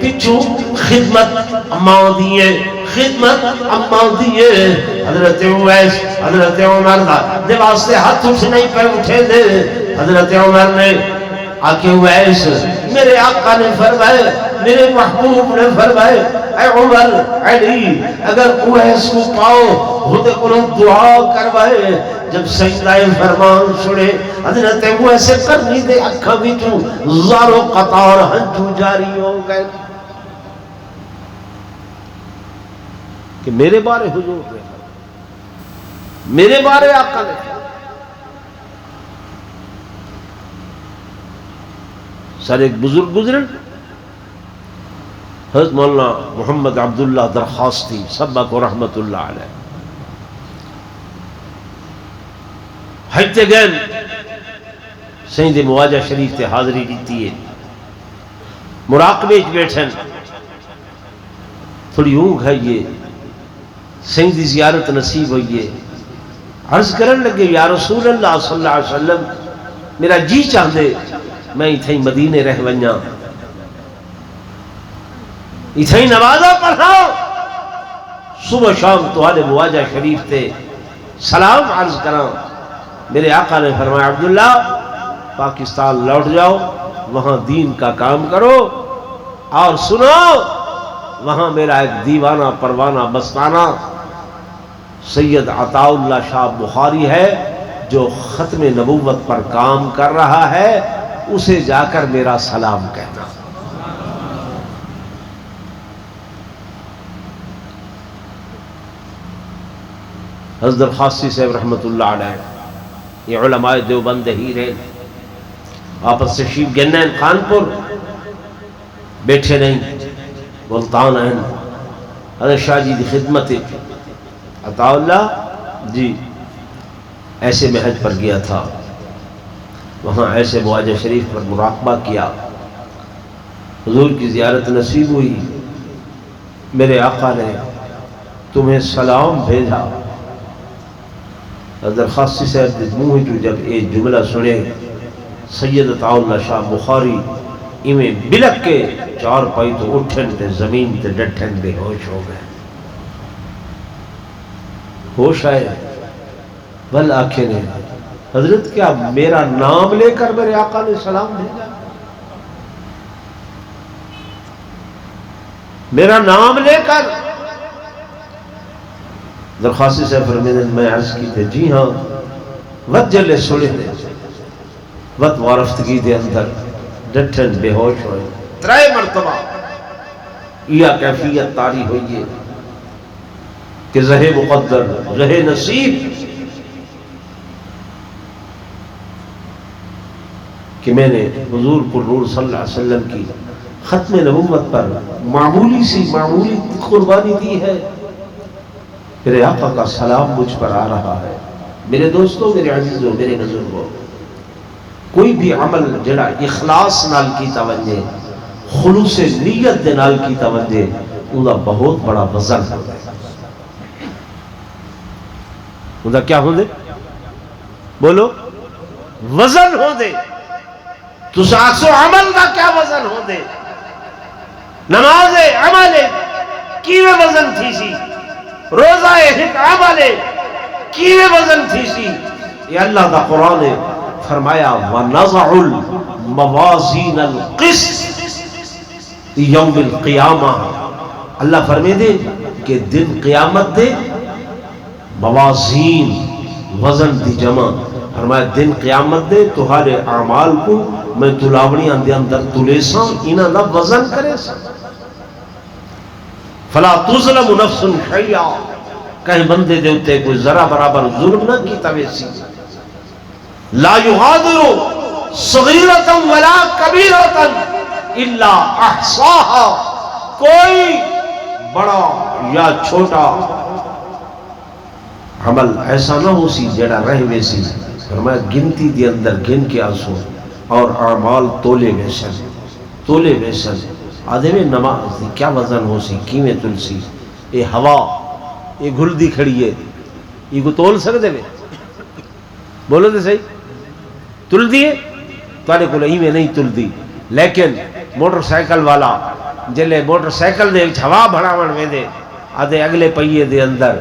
[SPEAKER 1] پچھو خدمت اماں دیئے خدمت اماں دیئے حضرت اویس حضرت عمر دے واسطے ہاتھ سے نہیں پہ اٹھے دے حضرت عمر نے آکے اویس میرے آقا نے فرمائے میرے محبوب نے فرمائے اے عمر علی اگر اویس کو پاؤ خود کرو دعا کروائے جب سجدہ فرمان سنے حضرت اویس کرنی دے اکھا بھی تو زارو قطار ہنچو جاری ہو گئے کہ میرے بارے حضور نے میرے بارے آقا نے سر ایک بزرگ گزرن حضرت مولانا محمد عبداللہ درخواستی سبق و رحمت اللہ علیہ حج تے گئن سیند مواجہ شریف تے حاضری دیتی ہے مراقبے بیٹھن تھوڑی اونگ ہے یہ سیند دی زیارت نصیب ہوئی ہے عرض کرن لگے یا رسول اللہ صلی اللہ علیہ وسلم میرا جی چاہندے میں اتھائی مدینے رہ ونیا اتھائی نوازہ پڑھا صبح شام تمہارے مواجہ شریف تے سلام عرض کرا میرے آقا نے فرمایا عبداللہ پاکستان لوٹ جاؤ وہاں دین کا کام کرو اور سنو وہاں میرا ایک دیوانہ پروانہ مستانہ سید عطا اللہ شاہ بخاری ہے جو ختم نبوت پر کام کر رہا ہے اسے جا کر میرا سلام کہنا حضرت خاصی صاحب رحمت اللہ علیہ یہ علماء دیوبند ہی رہے آپس سے شیف گنین خانپور بیٹھے نہیں ملتان ہیں حضرت شاہ جی دی خدمت عطا اللہ جی ایسے میں حج پر گیا تھا وہاں ایسے مواجہ شریف پر مراقبہ کیا حضور کی زیارت نصیب ہوئی میرے آقا نے تمہیں سلام بھیجا حضرت خاصی صاحب منہ تو جب ایک جملہ سنے سید عطا اللہ شاہ بخاری ایویں بلک کے چار پائی تو اٹھن تے زمین تے ڈٹھن بے ہوش ہو گئے ہوش آئے بل آنکھیں نے حضرت کیا میرا نام لے کر میرے آقا نے سلام بھیجا میرا نام لے کر درخواستی سے فرمیدن میں عرض کی تھے جی ہاں وقت جلے سنے دے وقت وارفتگی دے اندر ڈٹھن بے ہوش ہوئے ترائے مرتبہ یہ کیفیت تاری ہوئی ہے کہ رہ مقدر رہ نصیب کہ میں نے حضور پر نور صلی اللہ علیہ وسلم کی ختم نبوت پر معمولی قربانی دی ہے، میرے آقا کا سلام مجھ پر آ رہا ہے۔ میرے دوستوں، میرے عزیزوں، میرے بزرگوں، کوئی بھی عمل جڑا اخلاص نال کیتا ونجے، خلوص نیت دے نال کیتا ونجے، اوندا بہت بڑا وزن ہوتا ہے۔ اوندا کیا ہوندے؟ بولو، وزن ہوندے۔ تس آکسو عمل دا کیا وزن ہوندے؟ نماز عمل کیویں وزن تھی سی؟ روزہ ایک عمل کیویں وزن تھی سی؟ یہ اللہ دا قرآن ہے، فرمایا وَنَضَعُ الْمَوَازِينَ الْقِسْطَ یوم القیامہ۔ اللہ فرمائے دے کہ دن قیامت دے موازین وزن دی جمع، فرمایا دن قیامت دے تہارے اعمال کو میں تلاوڑیاں دے اندر تلے ساں، انہاں دا وزن کرے ساں۔ فلا تظلم نفس شیئا، کہیں بندے دے اتے کوئی ذرا برابر ظلم نہ کیتا ویسی۔ لا یغادر صغیرۃ ولا کبیرۃ الا احصاها، کوئی بڑا یا چھوٹا عمل ایسا نہ ہو سی جڑا رہ ویسی، فرمایا گنتی دی اندر گن کے آسو، اور اعمال تولے ویسن آدھے میں نماز دی کیا وزن ہو سی، کیویں تل سی؟ اے ہوا یہ گھل دی کھڑی ہے، یہ کو تول سکتے میں؟ بولو تو صحیح، تل دیے تواڈے کول ایویں نہیں تل دی۔ لیکن موٹر سائیکل والا جلے موٹر سائیکل دے وچ ہوا بھراون ویندے، آدھے اگلے پہیے دے اندر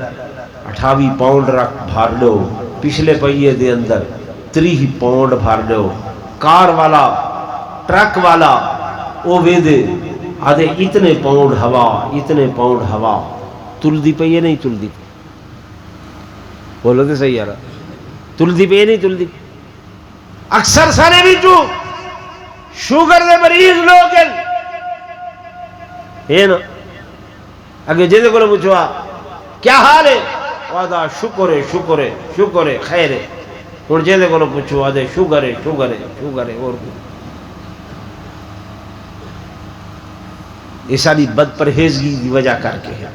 [SPEAKER 1] 28 پاؤنڈ رکھ بھر دو، پچھلے پہیے دے اندر 30 پاؤنڈ بھر دو۔ کار والا، ٹرک والا وہ ویندے، آدھے اتنے پاؤنڈ ہوا، تل دی پئی ہے نہیں تل دی؟ بولو تو صحیح یار، تل دی پئی نہیں تل دی؟ اکثر سارے بھی جو شوگر دے مریض لوگ ہیں نا، اگے جیدے کو پوچھوا کیا حال ہے، وعدہ شکر ہے خیر ہے، اور جیدے کو پوچھو آدھے شوگر ہے اور یہ ساری بد پرہیزگی کی وجہ کر کے ہے۔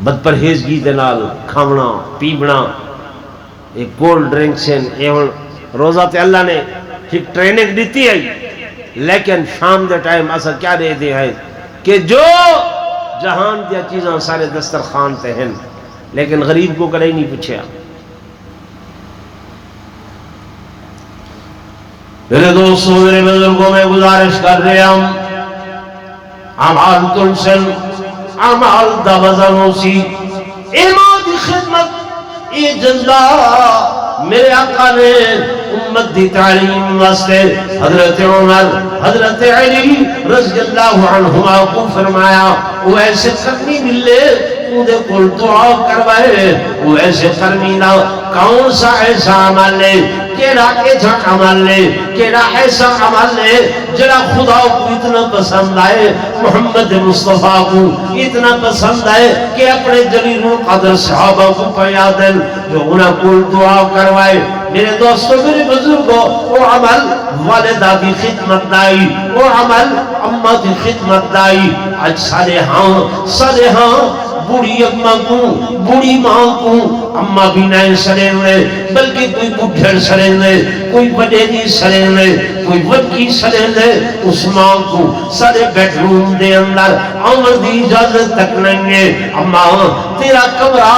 [SPEAKER 1] بد پرہیزگی دے نال کھاونا پیونا، ایک کولڈ ڈرنکس ہیں، روزہ تے اللہ نے ایک ٹریننگ دیتی ہے، لیکن شام دے ٹائم اصل کیا دے دے ہے کہ جو جہان دیا چیزاں سارے دسترخوان تے ہیں، لیکن غریب کو کدے نہیں پوچھیا۔ میرے دوستوں، میرے بزرگوں، میں گزارش کر رہے ہم اعمال تلسن، اعمال دا وزن ہو سی، ایمان دی خدمت یہ جذبہ میرے آقا نے امت دی تعلیم واسطے حضرت عمر حضرت علی رضی اللہ عنہما کو فرمایا، وہ ایسے کرنی ملے اندے کل دعا کروائے، وہ ایسے کرنی نہ کون سا ایسا عمل لے، کیڑا ایسا عمل لے، کیڑا ایسا عمل لے جڑا خدا کو اتنا پسند آئے، محمد مصطفیٰ کو اتنا پسند آئے کہ اپنے جلیل القدر صحابہ کو پیادل جو انہاں کل دعا کروائے۔ میرے دوستوں، میرے بزرگوں، وہ عمل والدہ کی خدمت دائی، وہ عمل امہ کی خدمت دائی۔ آج صالحاں بوڑھی اماں کو، بوڑھی ماں کو، اماں بھی نئے سرے ہوئے، بلکہ کوئی بڑھڑ سرے ہوئے، کوئی بڑے دی سرے ہوئے، کوئی وڈکی سرے ہوئے، اس ماں کو سارے بیڈ روم دے اندر عمر دی اجازت تک نہیں ہے۔ اماں تیرا کمرہ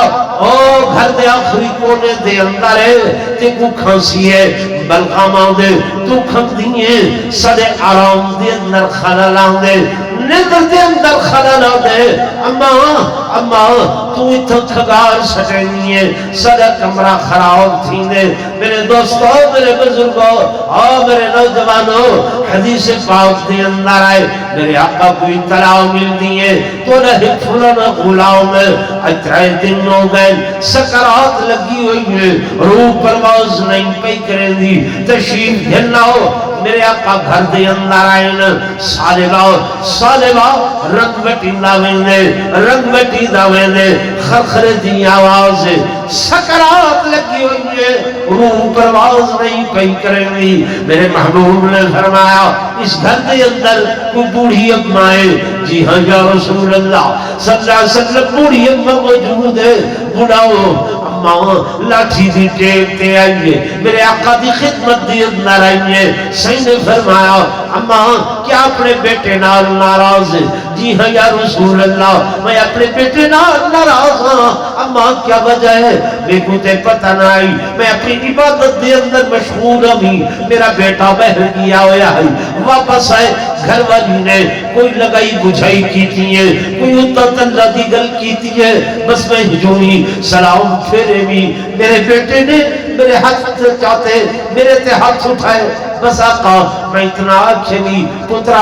[SPEAKER 1] اور گھر دے آخری کونے دے اندر ہے، تے کو کھانسی ہے، بلغاماں دے تو کھنگ دیئے، سارے آرام دے اندر خلل آن دے، نیندر دے اندر خلل آن دے۔ اماں تو اتھا تھگار سٹے نہیں ہے، سارا کمرہ خراب تھی دے۔ میرے دوستوں، میرے بزرگوں اور میرے نوجوانوں، حدیث پاک دے اندر آئے، میرے آقا کو اطلاع مل دیئے تو رہے فلنا غلام میں اترائے دن ہو گئے، سکرات لگی ہوئی ہے، روح پرواز نہیں پہ کریں دی، تشریف دھلنا ہو میرے آقا گھر دے اندر آئین سالبا رنگ وٹی لاوینے رنگ وٹی داوینے خرخر دی آواز سکرات لگی ہوئی ہے روح پرواز نہیں پئی کریں گی میرے محبوب نے فرمایا اس گھر دے اندر کوئی بوڑھی اماں ہے جی ہاں یا رسول اللہ صلی اللہ علیہ وسلم بوڑھی اماں موجود ہے بڑھاؤ اماں لاٹھی دی ٹیپ تے آئیے میرے آقا دی خدمت دی اندر آئیے صحیح نے فرمایا اماں کیا اپنے بیٹے نال ناراض ہے جی ہاں یا رسول اللہ میں اپنے بیٹے نال ناراض ہاں اماں کیا وجہ ہے میں کو تے پتہ نہ آئی میں اپنی عبادت دے اندر مشغول ہوں میرا بیٹا بہر گیا ہویا ہے واپس آئے گھر والی نے کوئی لگائی بجھائی کیتی ہے کوئی اتنا تنہ دی گل کیتی ہے بس میں ہجومی سلام پھیرے بھی میرے بیٹے نے میرے ہاتھ سے چاہتے میرے تے ہاتھ اٹھائے بس آقا میں اتنا آنکھیں بھی پترا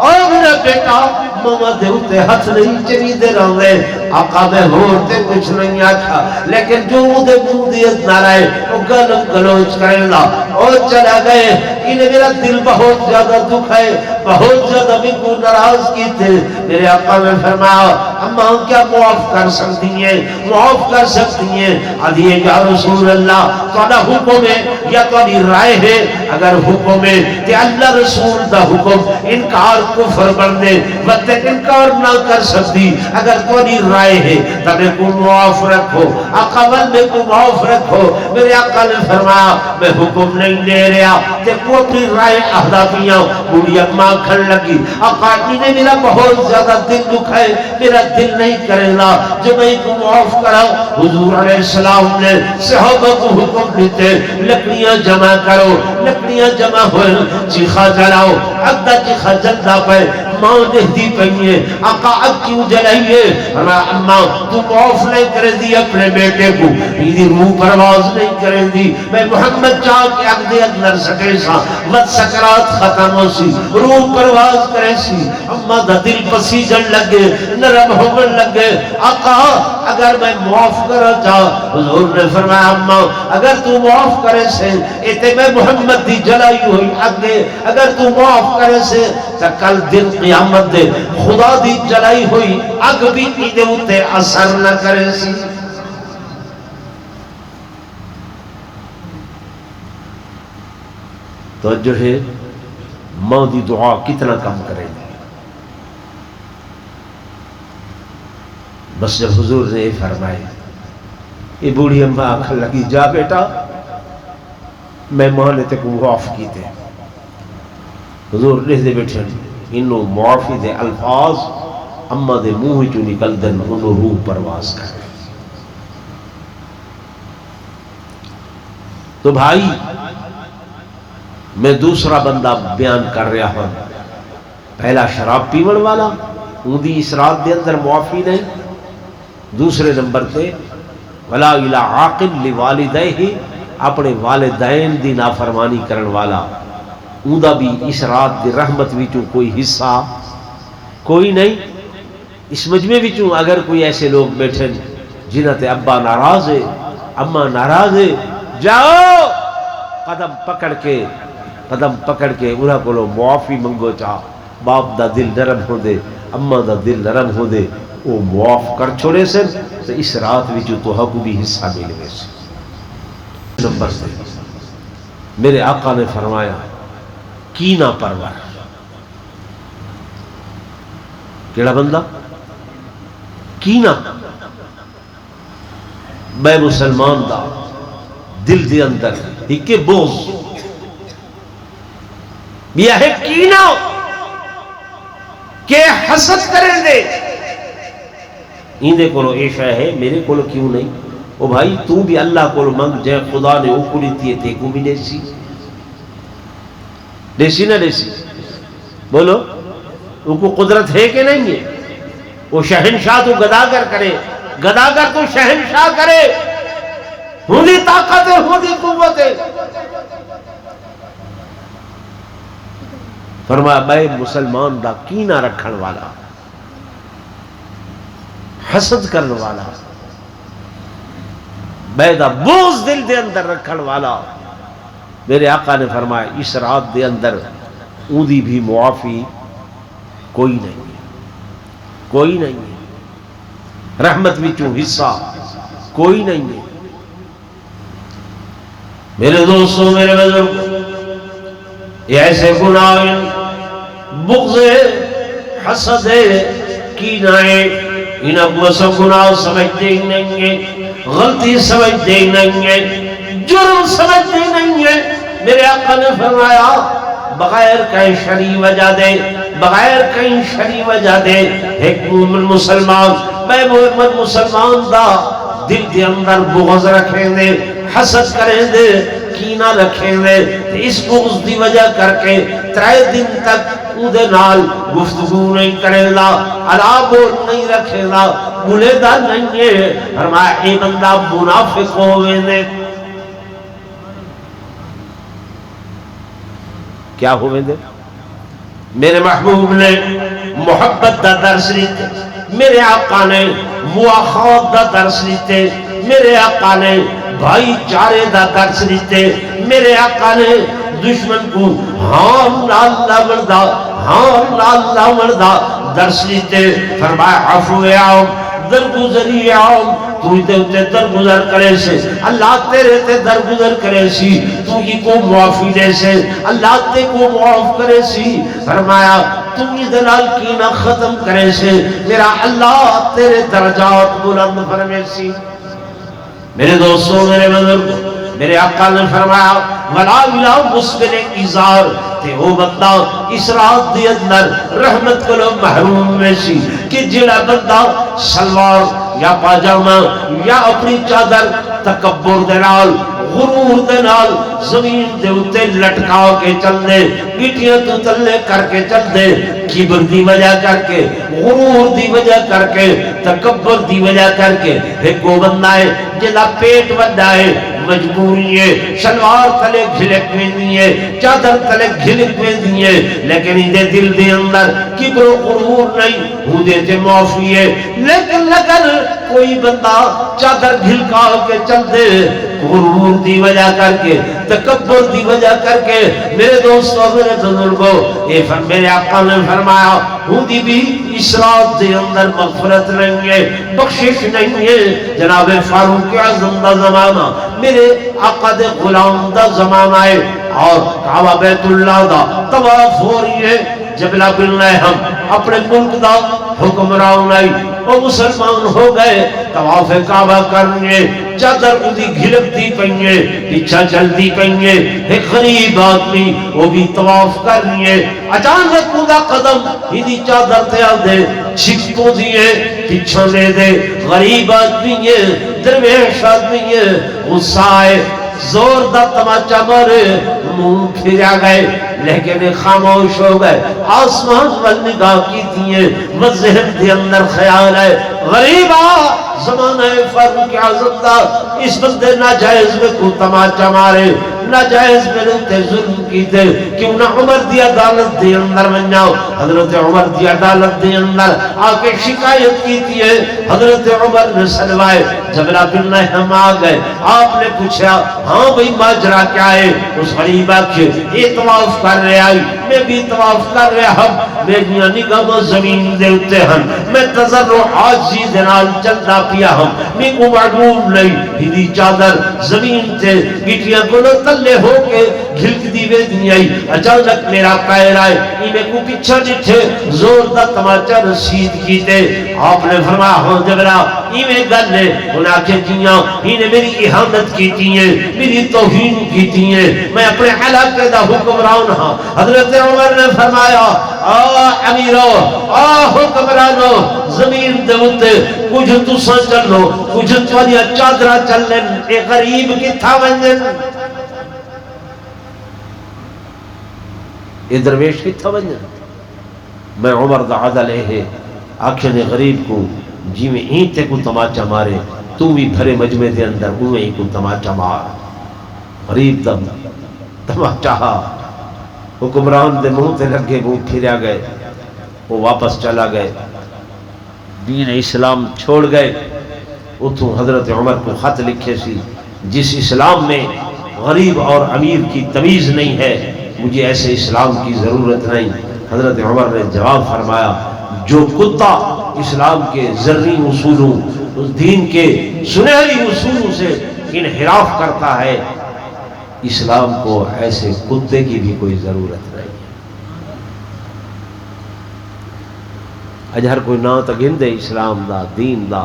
[SPEAKER 1] اور میرا بیٹا ماما دے ہوتے ہاتھ نہیں چلی دے رہا ہے آقا میں ہوتے کچھ نہیں آکھا لیکن جو مجھے بودیت نہ رہے وہ گلم گلوچ کریں گا اور چلا گئے انہیں میرا دل بہت زیادہ دکھ ہے بہت زیادہ بھی کو ناراض کی تھے میرے آقا میں فرمایا اماں کیا معاف کر سکتی ہیں معاف کر سکتی ہیں علیہ یا رسول اللہ توڑا حکم ہے یا توڑی رائے ہے اگر حکم ہے کہ اللہ رسول دا حکم انکار کفر بندے وقت انکار نہ کر سکتی اگر توڑی رائے ہے تب کو معاف رکھو آقا میں کو معاف رکھو میرے آقا نے فرمایا میں حکم نہیں دے رہا کہ کو اپنی رائے اہدافیاں بوڑی اماں کھڑ لگی آقا انہیں میرا بہت زیادہ دل دکھائے میرا دل نہیں کرے گا جو میں کو معاف کرا حضور علیہ السلام نے صحابہ کو حکم دیتے لکڑیاں جمع کرو لکڑیاں جمع ہوئے چیخا جلاؤ اگدہ چیخا جلدہ پہ ماں دہدی پہنیے آقا اب کیوں جلائیے اماں تو معاف نہیں کرے دی اپنے بیٹے کو میری روح پرواز نہیں کرے دی میں محمد چاہ کے اگدے اندر سکے سا مت سکرات ختم ہو سی روح پرواز کرے سی اماں دا دل پسیجن لگے نرم ہوگن لگے آقا اگر میں معاف کرا چاہ حضور نے فرمایا اماں اگر تو معاف کرے سے اتے میں محمد دی جلائی ہوئی اگے اگر تو معاف کرے سے تا کل دن قیامت دے خدا دی جلائی ہوئی اگ بھی ایدے ہوتے اثر نہ کرے سی تو جو ہے ماں دی دعا کتنا کم کرے گی بس جب حضور نے فرمائے یہ بوڑھی اماں آنکھیں لگی جا بیٹا میں ماں نے تے کو معاف کی تھے حضور نے دے بیٹھے انہوں معافی دے الفاظ اماں دے منہ جو نکل دن انہوں روح پرواز کرے تو بھائی میں دوسرا بندہ بیان کر رہا ہوں پہلا شراب پیون والا اندھی اسرات دے اندر معافی نہیں دوسرے نمبر تے ولا الا عاقل لوالدیہ اپنے والدین دی نافرمانی کرن والا اوندا بھی اس رات دی رحمت وچوں کوئی حصہ کوئی نہیں اس مجمع وچوں اگر کوئی ایسے لوگ بیٹھے جنہاں تے ابا ناراض ہے اماں ناراض ہے جاؤ قدم پکڑ کے انہاں کولوں معافی منگو چاہ باپ دا دل نرم ہو دے اماں دا دل نرم ہو دے وہ معاف کر چھوڑے سے تو اس رات وچوں تو حق بھی حصہ مل گئے سے نمبر سے میرے آقا نے فرمایا کینہ پرور کیڑا بندہ کینہ میں مسلمان دا دل دے اندر ہکے بوز یہ ہے کینہ کہ حسد کریں دے اندے کولو ایشا ہے میرے کولو کیوں نہیں او بھائی تو بھی اللہ کولو منگ جائے خدا نے اوکلی تیے تے کو بھی دیسی دیسی نہ دیسی بولو ان کو قدرت ہے کہ نہیں ہے وہ شہنشاہ تو گداگر کرے گداگر تو شہنشاہ کرے ہونی طاقت ہے ہونی قوت ہے فرمایا میں مسلمان دا کینہ رکھن والا حسد کرن والا میں دا بغض دل دے اندر رکھن والا میرے آقا نے فرمایا اس رات دے اندر اودی بھی معافی کوئی نہیں ہے، کوئی نہیں ہے، رحمت وچوں حصہ کوئی نہیں ہے۔ میرے دوستوں، میرے بزرگ، یہ ایسے گناہ بغض حسد کینہ انہیں وہ سب گناہ سمجھتے ہی نہیں ہیں، غلطی سمجھتے ہی نہیں ہیں، جرم سمجھتے ہی نہیں ہیں۔ میرے آقا نے فرمایا بغیر کہیں شرعی وجہ دے، بغیر کہیں شرعی وجہ دے ایک مومن مسلمان، میں محمد مسلمان دا دل دے اندر بغض رکھیں دے، حسد کریں دے، کینہ رکھیں دے، اس بغض دی وجہ کر کے 3 دن تک اودے نال گفتگو نہیں کرے گا، علاقوں نہیں رکھے گا، بولے دا نہیں ہے۔ فرمایا اے بندہ منافق ہوئے نے۔ کیا ہوئے دے؟ میرے محبوب نے محبت دا درس لیتے، میرے آقا نے مواخات دا درس لیتے، میرے آقا نے بھائی چارے دا درس لیتے، میرے آقا نے دشمن کو ہاں لا مردہ، ہاں لا مردہ درس لیتے۔ فرمایا عفو عام، درگزری عام، تو تے درگزر کرے سے اللہ تیرے تے درگزر کرے سی، تو ہی کو معافی دے سے اللہ تے کو معاف کرے سی۔ فرمایا تم ہی دلال کی نہ ختم کرے سے میرا اللہ تیرے درجات بلند فرمے سی۔ میرے دوستوں، میرے بزرگ، میرے آقا نے فرمایا وَلَا إِلَا مُسْبِلِ اِزَار، تے وہ بندہ اس رات دی اندر رحمت کو محروم میں سی کہ جڑا بندہ سلوار یا پاجامہ یا اپنی چادر تکبر دے نال، غرور دے نال زمین دے اتے لٹکا کے چل دے، گٹیاں تو تلے کر کے چل دے، کبر دی وجہ کر کے، غرور دی وجہ کر کے، تکبر دی وجہ کر کے، ایک وہ بندہ ہے جلا پیٹ وڈا ہے، مجبوری ہے، شلوار تلے گھلک میں نہیں ہے، چادر تلے گھلک میں نہیں ہے، لیکن اندے دل دے اندر کبر و غرور نہیں، ہودے تے معافی ہے۔ لیکن لگر کوئی بندہ چادر گھلکا کے چل دے، غرور دی وجہ کر کے، تکبر دی وجہ کر کے، میرے دوستوں، میرے بزرگوں، میرے آقا نے فرمایا ہودی بھی اس رات دے اندر مغفرت نہیں ہے، بخشش نہیں ہے۔ جناب فاروق اعظم دا زمانہ، میرے آقا دے غلام دا زمانہ ہے، اور کعبہ بیت اللہ دا طواف ہو رہی ہے۔ جب لابلنا ہے ہم اپنے ملک دا حکمران آئی، وہ مسلمان ہو گئے، طواف کعبہ کرنے، چادر اندھی گھلک دی پہنگے، پیچھا چل دی پہنگے، ایک غریب آدمی وہ بھی طواف کرنے، اچانک اندھا قدم ہی چادر تیار دے، چھکتوں دیئے، پیچھا لے دے، غریب آدمی ہے، درویش آدمی ہے، غصہ آئے، زور دا تماچا مارے، منہ پھریا گئے، لیکن خاموش ہو گئے، آسمان پر نگاہ کی دیئے، ذہن دے اندر خیال ہے غریبا زمانہ فاروق اعظم دا اس بندے ناجائز میں کو تماچا مارے، ناجائز میں نے ظلم کی دے، کیوں نہ عمر دی عدالت دے اندر من جاؤ۔ حضرت عمر دی عدالت دے اندر آکے شکایت کی تھی ہے، حضرت عمر نے سلوائے، جب لابلنا ہم آ گئے، آپ نے پوچھا ہاں بھئی ماجرہ کیا ہے؟ اس غریبہ کے یہ طواف کر رہے آئی، میں بھی طواف کر رہے ہم، میری نگاہ زمین دے اتے ہم، میں تذرع عاجزی دنال چلتا پیا ہم، میں کو معلوم نہیں ہی چادر زمین تے گٹیاں کو تلے ہو کے گھلک دی وے دنی آئی۔ اچانک میرا پیر آئے، انہیں کو پیچھا جٹھے زور دا تماچا رسید کی تے، آپ نے فرمایا ہاں جبرا انہیں گل لے، انہاں کے جیاں انہیں میری احانت کی تیئے، میری توہین کی تیئے، میں اپنے علاقے دا حکمران ہاں۔ حضرت عمر نے فرمایا امیرو حکمرانو زمین دے ہوتے کچھ تساں چلو، کچھ توانیا چادرہ چلن، اے غریب کی تھا ونجن، اے درویش کی تھا ونجن۔ میں عمر دا عدل ہے آکھنے غریب کو جی میں اینتے کو تماچا مارے، تو بھی بھرے مجمع دے اندر ہوئے کو تماچا مار۔ غریب دا تماچا حکمران دے منہ تے لگے، وہ پھریا گئے، وہ واپس چلا گئے، دین اسلام چھوڑ گئے۔ اتھوں حضرت عمر کو خط لکھے سی، جس اسلام میں غریب اور امیر کی تمیز نہیں ہے، مجھے ایسے اسلام کی ضرورت نہیں۔ حضرت عمر نے جواب فرمایا، جو کتا اسلام کے زرعی اصولوں، اس دین کے سنہری اصولوں سے انحراف کرتا ہے، اسلام کو ایسے کتے کی بھی کوئی ضرورت نہیں ہے۔ اج ہر کوئی نہ تو گھندے اسلام دا دین دا،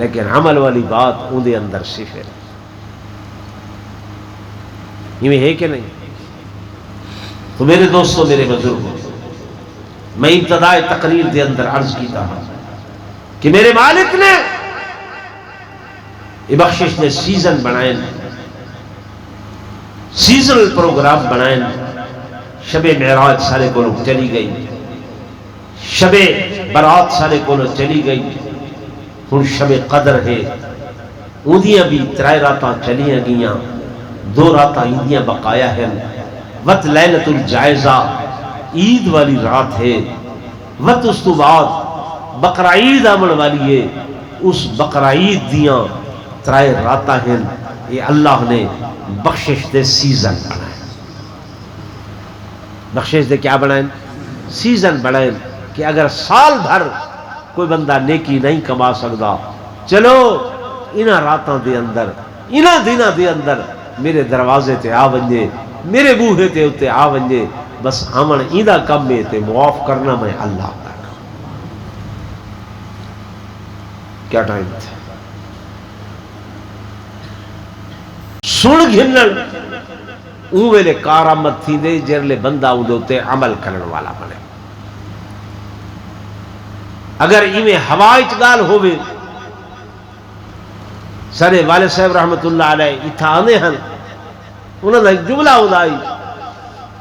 [SPEAKER 1] لیکن عمل والی بات اندے اندر صفر یہ ہے کہ نہیں؟ تو میرے دوستوں، میرے بزرگوں، میں ابتدائے تقریر دے اندر عرض کیتا ہوں کہ میرے مالک نے یہ بخشش نے سیزن بنائے، سیزنل پروگرام بنائے۔ شب معراج سارے کو چلی گئی، شب برات سارے کو چلی گئی، ہن شب قدر ہے، اندیاں بھی 3 راتاں چلیاں گیاں، 2 راتاں اندیاں بقایا ہیں۔ وت لیلۃ الجائزہ عید والی رات ہے، وت اس تو بعد بقرہ عید آمن والی ہے، اس بقرہ عید دیاں 3 راتاں ہیں۔ یہ اللہ نے بخشش دے سیزن بنائے، بخشش دے کیا بنائیں؟ سیزن بنائیں کہ اگر سال بھر کوئی بندہ نیکی نہیں کما سکتا، چلو انہاں راتاں دے اندر، انہاں دناں دے اندر میرے دروازے تے آ ونجے، میرے بوہے تے اتے آ ونجے، بس آمن ایدہ کم میں تے معاف کرنا میں اللہ کا کام۔ کیا ٹائم تھا؟ سن گھنن اون ویلے کارآمد تھی دے جرلے بندہ اون دے اتے عمل کرن والا بنے۔ اگر ایویں ہوائی چگال ہوئے، سارے والد صاحب رحمت اللہ علیہ اتھا آنے ہن، انہوں نے ایک جملہ ادائی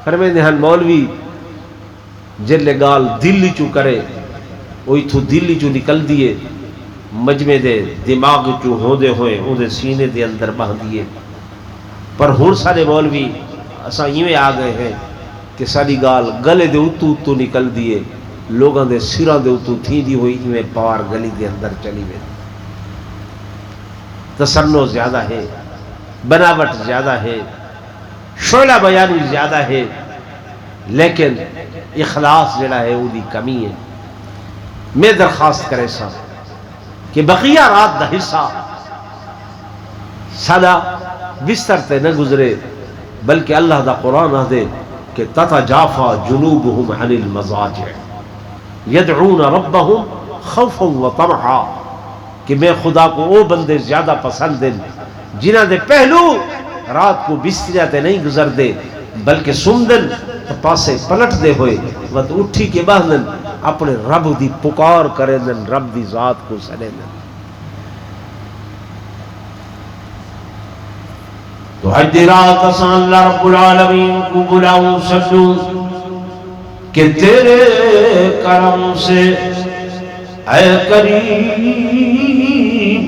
[SPEAKER 1] فرمیندے ہن، مولوی جرلے گال دلی چو کرے وہ اتھو دلی چو نکل دیے، مجمع دے دماغ چو ہوندے ہوئے ان دے سینے دے اندر بہ دیے، پر ہن سارے مولوی اساں ایویں آ گئے ہیں کہ ساری گال گلے دے اتو اتو نکل دیے، لوگاں دے سراں دے اتو تھی دی ہوئی ایویں پار گلی دے اندر چلی گئی۔ تصنع زیادہ ہے، بناوٹ زیادہ ہے، شعلہ بیانی زیادہ ہے، لیکن اخلاص جڑا ہے وہ دی کمی ہے۔ میں درخواست کرے سا کہ بقیہ رات دا حصہ سادہ بستر تے نہ گزرے، بلکہ اللہ دا قرآن آدھے کہ تتجافى جنوبهم عن المضاجع يدعون ربهم خوفا وطمعا، کہ میں خدا کو وہ بندے زیادہ پسند ہیں جنہ دے پہلو رات کو بستریاں تے نہیں گزر دے، بلکہ سندن پاسے پلٹ دے ہوئے وقت اٹھی کے باہنن اپنے رب دی پکار کرے دن، رب دی ذات کو سنے دن۔ تو حج رات اساں اللہ رب العالمین کو بلاؤں سجوں کہ تیرے کرم سے اے کریم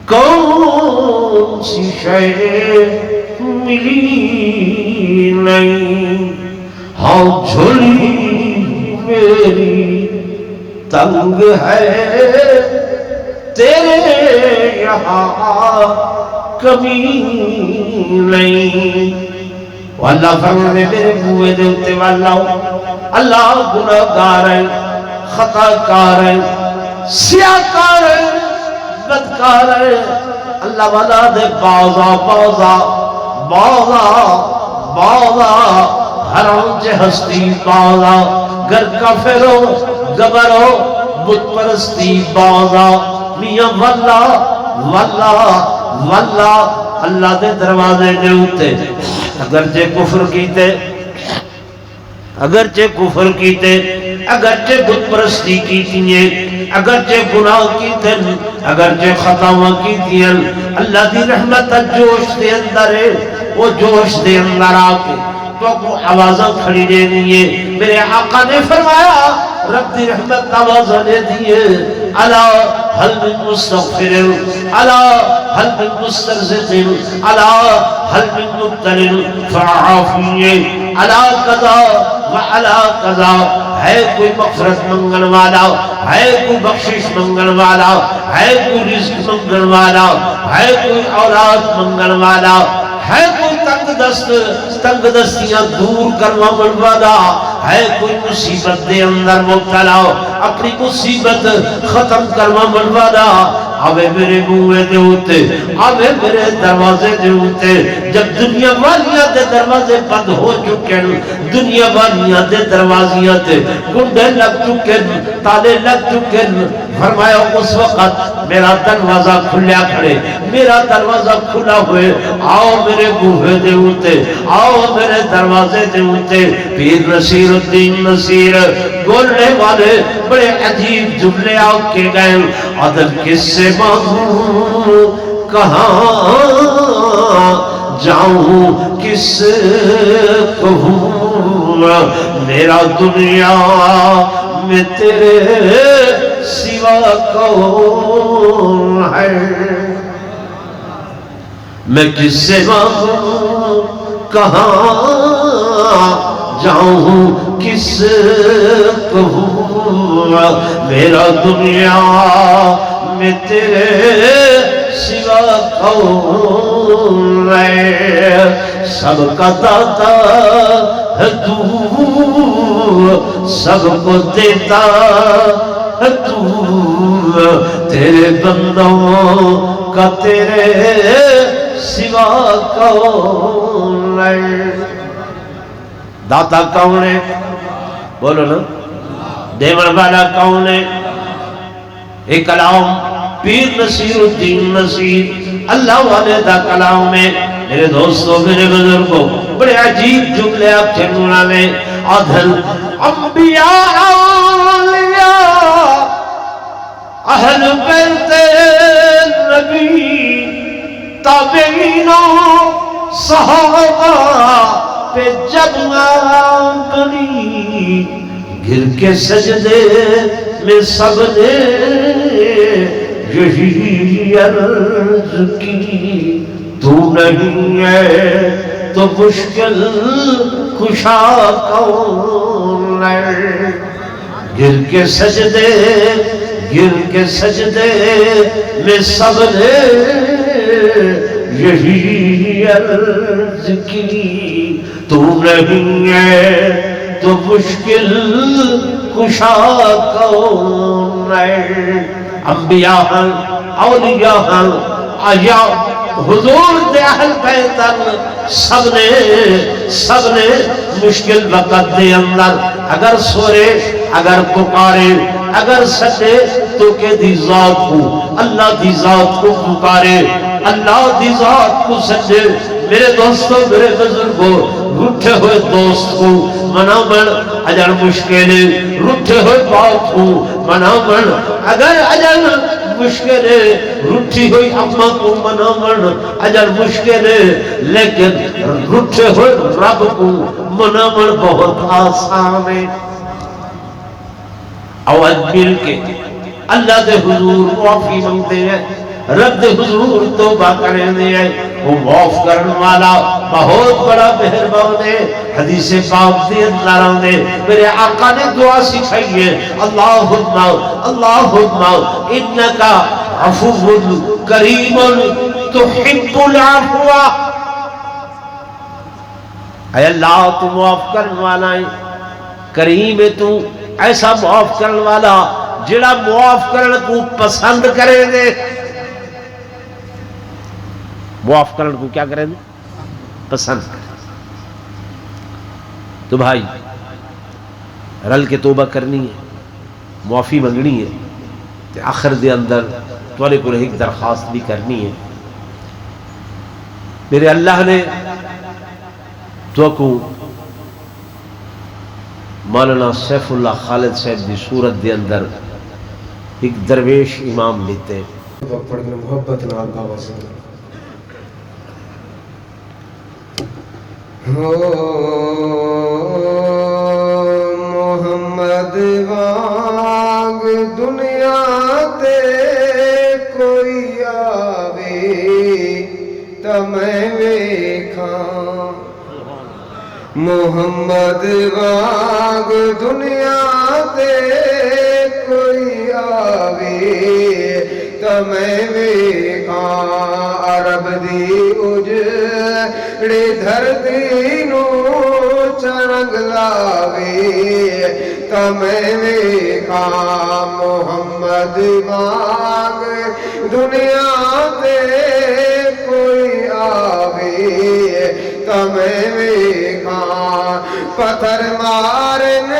[SPEAKER 1] کون سی شے ملی نہیں، ہاں جھولی میری تنگ ہے تیرے یہاں کمی نہیں۔ اللہ فرمانے میرے بوئے دے اتے والا اللہ گناہگار ہے، خطا کار ہے، سیاہ کار ہے، بدکار ہے، اللہ والا دے بازا بازا بازا بازا حرام چے ہستی بازا، گر کافرو گبرو بت پرستی بازا، میاں واللہ واللہ واللہ اللہ دے دروازے دے ہوتے اگرچہ کفر کیتے، اگرچہ کفر کیتے، اگرچہ بت پرستی کیتی، اگرچہ گناہ کیتے، اگرچہ خطاواں کیتی، اللہ دی رحمت جوش دے اندر ہے، وہ جوش دے اندر آکے تو کو آوازاں کھڑی دے دیئے۔ میرے آقا نے فرمایا رب دی رحمت آوازاں دے دیئے، الا حل من مستغفر، الا حل من مسترزق، الا حل من مبتل فعافیے، الا قضا وعلا قضا، ہے کوئی مغفرت منگن والا، ہے کوئی بخشش منگن والا، ہے کوئی رزق منگن والا، ہے کوئی اولاد منگن والا، ہے کوئی تنگ دستیاں دور کروا منوالا، ہے کوئی مصیبت دے اندر مبتلا اپنی مصیبت ختم کروا منوالا، آوے میرے بوئے دے ہوتے، آوے میرے دروازے دے ہوتے۔ جب دنیا والیاں دے دروازے بند ہو چکے، دنیا والیاں دے دروازیاں تے گنڈے لگ چکے، تالے لگ چکے، فرمایا اس وقت میرا دروازہ کھلیا کھڑے، میرا دروازہ کھلا ہوئے، آؤ میرے بوئے دے ہوتے، آؤ میرے دروازے دے ہوتے۔ پیر نصیر الدین نصیر بولنے والے بڑے عجیب جملے آؤ کے گئے، عدل کس سے مانگوں کہاں جاؤں کس سے کہوں، میرا دنیا میں تیرے سوا کون ہے، میں کس سے مانگوں کہاں جاؤں کس کہوں، میرا دنیا میں تیرے سوا کون ہے، سب کا داتا ہے تو، سب کو دیتا ہے تو، تیرے بندوں کا تیرے سوا کون ہے۔ داتا کون ہے؟ بولو نا، دیون والا کون ہے؟ ایک کلام پیر نصیر الدین نصیر اللہ والے دا کلام ہے۔ میرے دوستوں میرے بزرگوں بڑے عجیب جملے آپ چنونا میں، عدل انبیاء اولیاء اہل بیت نبی تابعین صحابہ پہ جب بنی، گر کے سجدے میں سب نے یہی عرض کی، تو نہیں ہے تو مشکل کشا کون ہے، گر کے سجدے میں سب نے یہی عرض کی، تو نہیں ہے تو مشکل کشا کون ہے۔ انبیاء ہیں، اولیاء ہیں، آیا حضور دے اہل بیتن، سب نے مشکل وقت دے اندر اگر سورے، اگر پکارے، اگر سجے تو کہ دی ذات کو، اللہ دی ذات کو پکارے، اللہ دی ذات کو سجے۔ میرے دوستوں میرے بزرگوں روٹھے ہوئے دوست کو منامن اجر مشکل، روٹھے ہوئے باپ کو منامن اگر اجر مشکل، روٹھی ہوئی اماں کو منامن اجر مشکل، لیکن روٹھے ہوئے رب کو منامن بہت آسان ہے۔ آواز مل کے اللہ دے حضور معافی مانگتے ہیں، رب دے حضور توبہ کریں دے ہیں، وہ معاف کرنے والا بہت بڑا مہربان ہے۔ حدیث پاک دے اندر آنے میرے آقا نے دعا سکھائی ہے، اللہم انکا عفو کریم تحب العفو، اے اللہ تو معاف کرنے والا ہے، کریم ہے تو، ایسا معاف کرنے والا جڑا معاف کرنے کو پسند کرے دے، معاف کرنے کو کیا کریں پسند کریں۔ تو بھائی رل کے توبہ کرنی ہے، معافی منگنی ہے، تو آخر دے اندر تمہارے کو ایک درخواست بھی کرنی ہے۔ میرے اللہ نے تو کو مولانا سیف اللہ خالد صاحب دی صورت دے اندر ایک درویش امام لیتے
[SPEAKER 2] پڑھنے محبت نال کا واسطہ محمد وانگ دنیا تے کوئی آوے تا میں ویکھاں، محمد وانگ دنیا تے کوئی آوے تا میں ویکھاں، عرب دی اجڑ ڑی دھرتی نو چرنگ لاوے تمہیں ویکھاں محمد وانگ دنیا تے کوئی آوے تمہیں ویکھاں پتھر مارن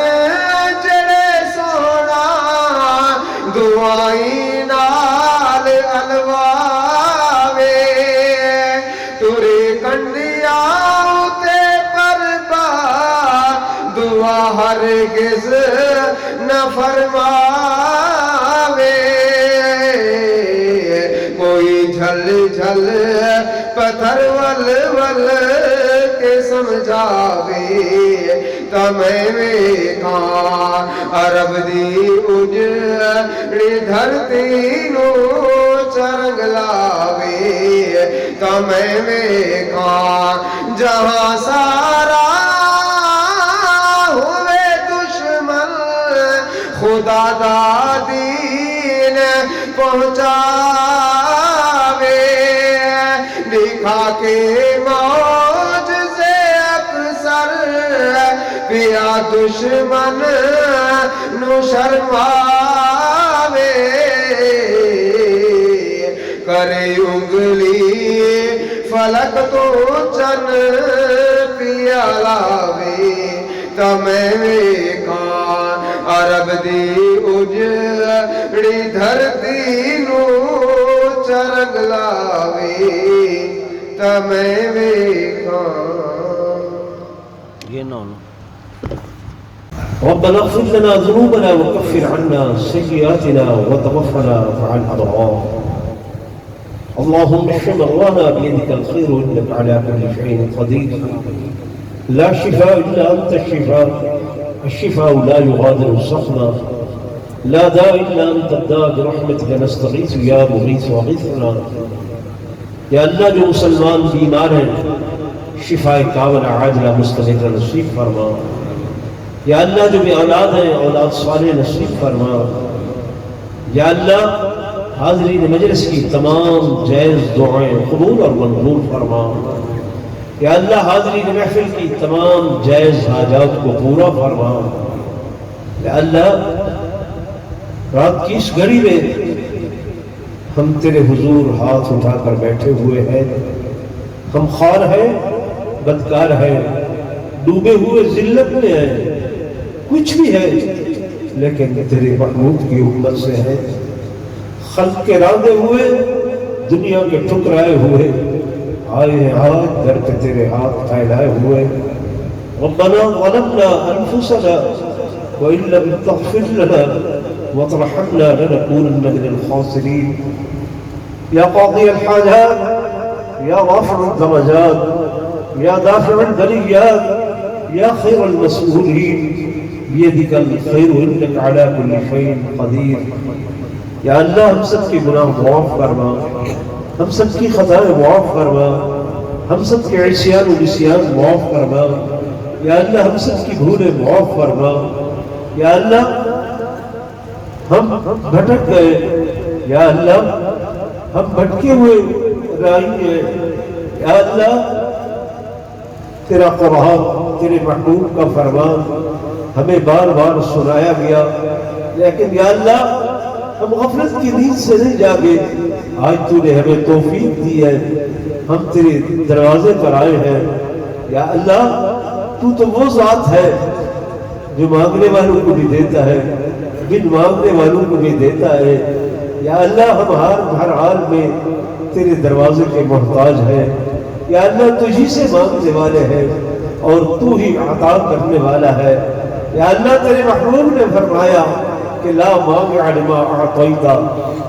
[SPEAKER 2] جڑے سونا دعائیں نال الواوے تری کنڈیاں تے پربا دعا ہرگز نہ فرماوے کوئی جھل جھل پتھر ول ول کے سمجھاوے تمہیں ویکھاں عرب دی اجڑی دھرتی نو چرنگ لاوے تمہیں ویکھاں جہاں سارا ہوئے دشمن خدا دا دین پہنچاوے دکھا کے معجزے اکثر پیا دشمن نو شرماوے کرے انگلی فلک تو چن پیا لاوے تمہیں ویکھاں عرب دی اجڑی دھرتی نو چرنگ لاوے تمہیں ویکھاں
[SPEAKER 1] یہ نون ربنا اغفر لنا ذنوبنا وكفر عنا سيئاتنا وتوفنا مع الأبرار اللهم اشف مرضانا بيدك الخير انك على كل شيء قدير لا شفاء الا انت الشفاء لا يغادر سقما لا داء الا انت الداء برحمتك نستغيث يا مغيث واغثنا یا اللہ جو مسلمان بیمار ہیں شفاء کاملہ عاجلہ مستمرہ نصیب فرما یا اللہ جو بے اولاد ہیں اولاد صالح نصیب فرما یا اللہ حاضرین مجلس کی تمام جائز دعائیں قبول اور منظور فرما یا اللہ حاضرین محفل کی تمام جائز حاجات کو پورا فرما یا اللہ رات کی اس گھڑی میں ہم تیرے حضور ہاتھ اٹھا کر بیٹھے ہوئے ہیں ہم خوار ہیں بدکار ہیں ڈوبے ہوئے ذلت میں ہیں کچھ بھی ہے لیکن تیرے محمود کی امت سے ہے خلق کے راندے ہوئے دنیا کے ٹھکرائے ہوئے آئے ہیں آج در پہ تیرے ہاتھ پھیلائے ہوئے ربنا ظلمنا انفسنا وإن لم تغفر لنا وترحمنا لنكونن من الخاسرين يا قاضي الحاجات يا رافع الدرجات يا دافع البليات يا خير المسؤولين بيدك الخير انك على كل شيء قدير یا اللہ ہم سب کے گناہ معاف فرما ہم سب کی خطائیں معاف فرما ہم سب کے عصیان و نسیان معاف فرما یا اللہ ہم سب کی بھولیں معاف فرما یا اللہ ہم بھٹک گئے یا اللہ ہم بھٹکے ہوئے رائی ہیں یا اللہ تیرا قرآن تیرے محبوب کا فرمان ہمیں بار بار سنایا گیا لیکن یا اللہ ہم غفلت کی نیند سے نہیں جاگے آج تو نے ہمیں توفیق دی ہے ہم تیرے دروازے پر آئے ہیں یا اللہ تو وہ ذات ہے جو مانگنے والوں کو بھی دیتا ہے بن مانگنے والوں کو بھی دیتا ہے یا اللہ ہم ہر حال میں تیرے دروازے کے محتاج ہیں یا اللہ تجھی سے مانگنے والے ہیں اور تو ہی عطا کرنے والا ہے یا اللہ تیرے محبوب نے فرمایا کہ لا مانع لما اعطیت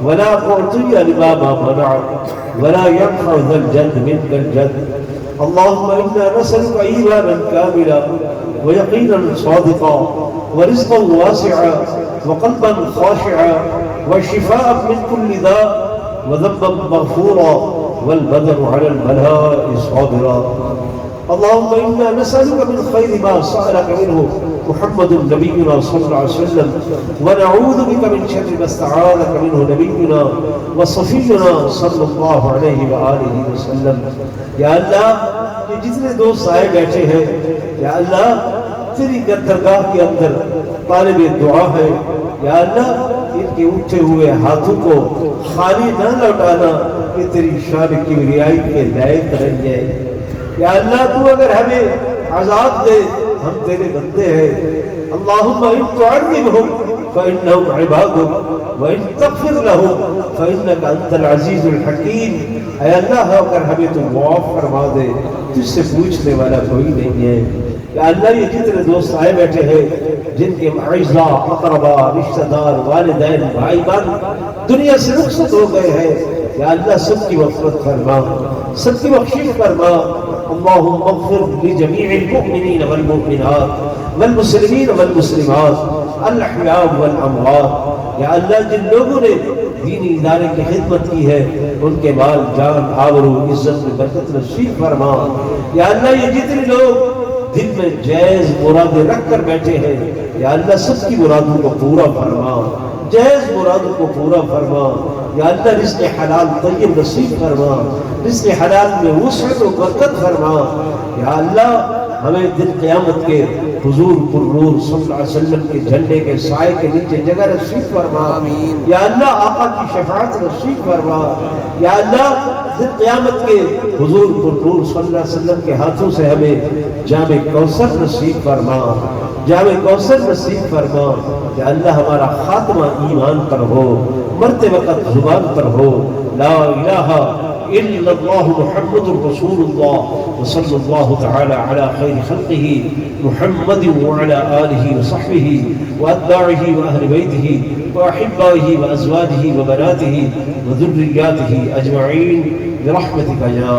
[SPEAKER 1] ولا معطی لما منعت ولا ينفع ذا الجد منك الجد اللهم انا نسألك ایمانا کاملا ويقينا صادقا ورزقا واسعا وقلبا خاشعا وشفاء من كل داء وذنبا مغفورا والبدن على البلاء صابرا اللهم إنا نسألك من خير ما سألك منه محمد نبينا صلى الله عليه وسلم ونعوذ بك من شر ما استعاذك منه نبينا وصفينا صلی اللہ علیہ وآلہ وسلم. یا اللہ یہ جتنے دوست آئے بیٹھے ہیں یا اللہ تیری درگاہ کے اندر طالب دعا ہے یا اللہ ان کے اٹھے ہوئے ہاتھوں کو خالی نہ لوٹانا کہ تیری شان کی رعائی کے لائق رہ جائے. یا اللہ تو اگر ہمیں عذاب دے ہم تیرے بندے ہیں. اللہم ان تعذبہم فإنہم عبادک وإن تغفر لہم فإنک انت العزیز الحکیم. اے اللہ اگر ہمیں تو معاف فرما دے تجھ سے پوچھنے والا کوئی نہیں ہے. یا اللہ یہ جتنے دوست آئے بیٹھے ہیں جن کے اعزاء اقرباء رشتہ دار والدین بھائی بہن دنیا سے رخصت ہو گئے ہیں یا اللہ سب کی مغفرت فرما سب کی بخشش فرما. اللهم اغفر لجميع المؤمنين والمؤمنات والمسلمين والمسلمات الاحياء والاموات. یا اللہ جن لوگوں نے دینی ادارے کی خدمت کی ہے ان کے مال جان آبرو عزت میں برکت نصیب فرما. یا اللہ یہ جتنے لوگ دل میں جائز مرادیں رکھ کر بیٹھے ہیں یا اللہ سب کی مرادوں کو پورا فرما جائز مرادوں کو پورا فرما. یا اللہ رزق حلال طیب نصیب فرما رزق حلال میں وسعت و برکت فرما. یا اللہ ہمیں دن قیامت کے حضور پرنور صلی اللہ علیہ وسلم کے جھنڈے کے سائے کے نیچے جگہ نصیب فرما. یا اللہ آقا کی شفاعت نصیب فرما. یا اللہ دن قیامت کے حضور پرنور صلی اللہ علیہ وسلم کے ہاتھوں سے ہمیں جام کوثر نصیب فرما جام کوثر نصیب فرما. یا اللہ ہمارا خاتمہ ایمان پر ہو مرتے وقت زبان پر ہو لا الہ الا اللہ محمد رسول اللہ وصلی اللہ تعالی علی خیر خلقہ محمد وعلی آلہ وصحبہ واتباعہ واہل بیتہ واحبائہ وازواجہ وبناتہ وذریاتہ اجمعین برحمتک یا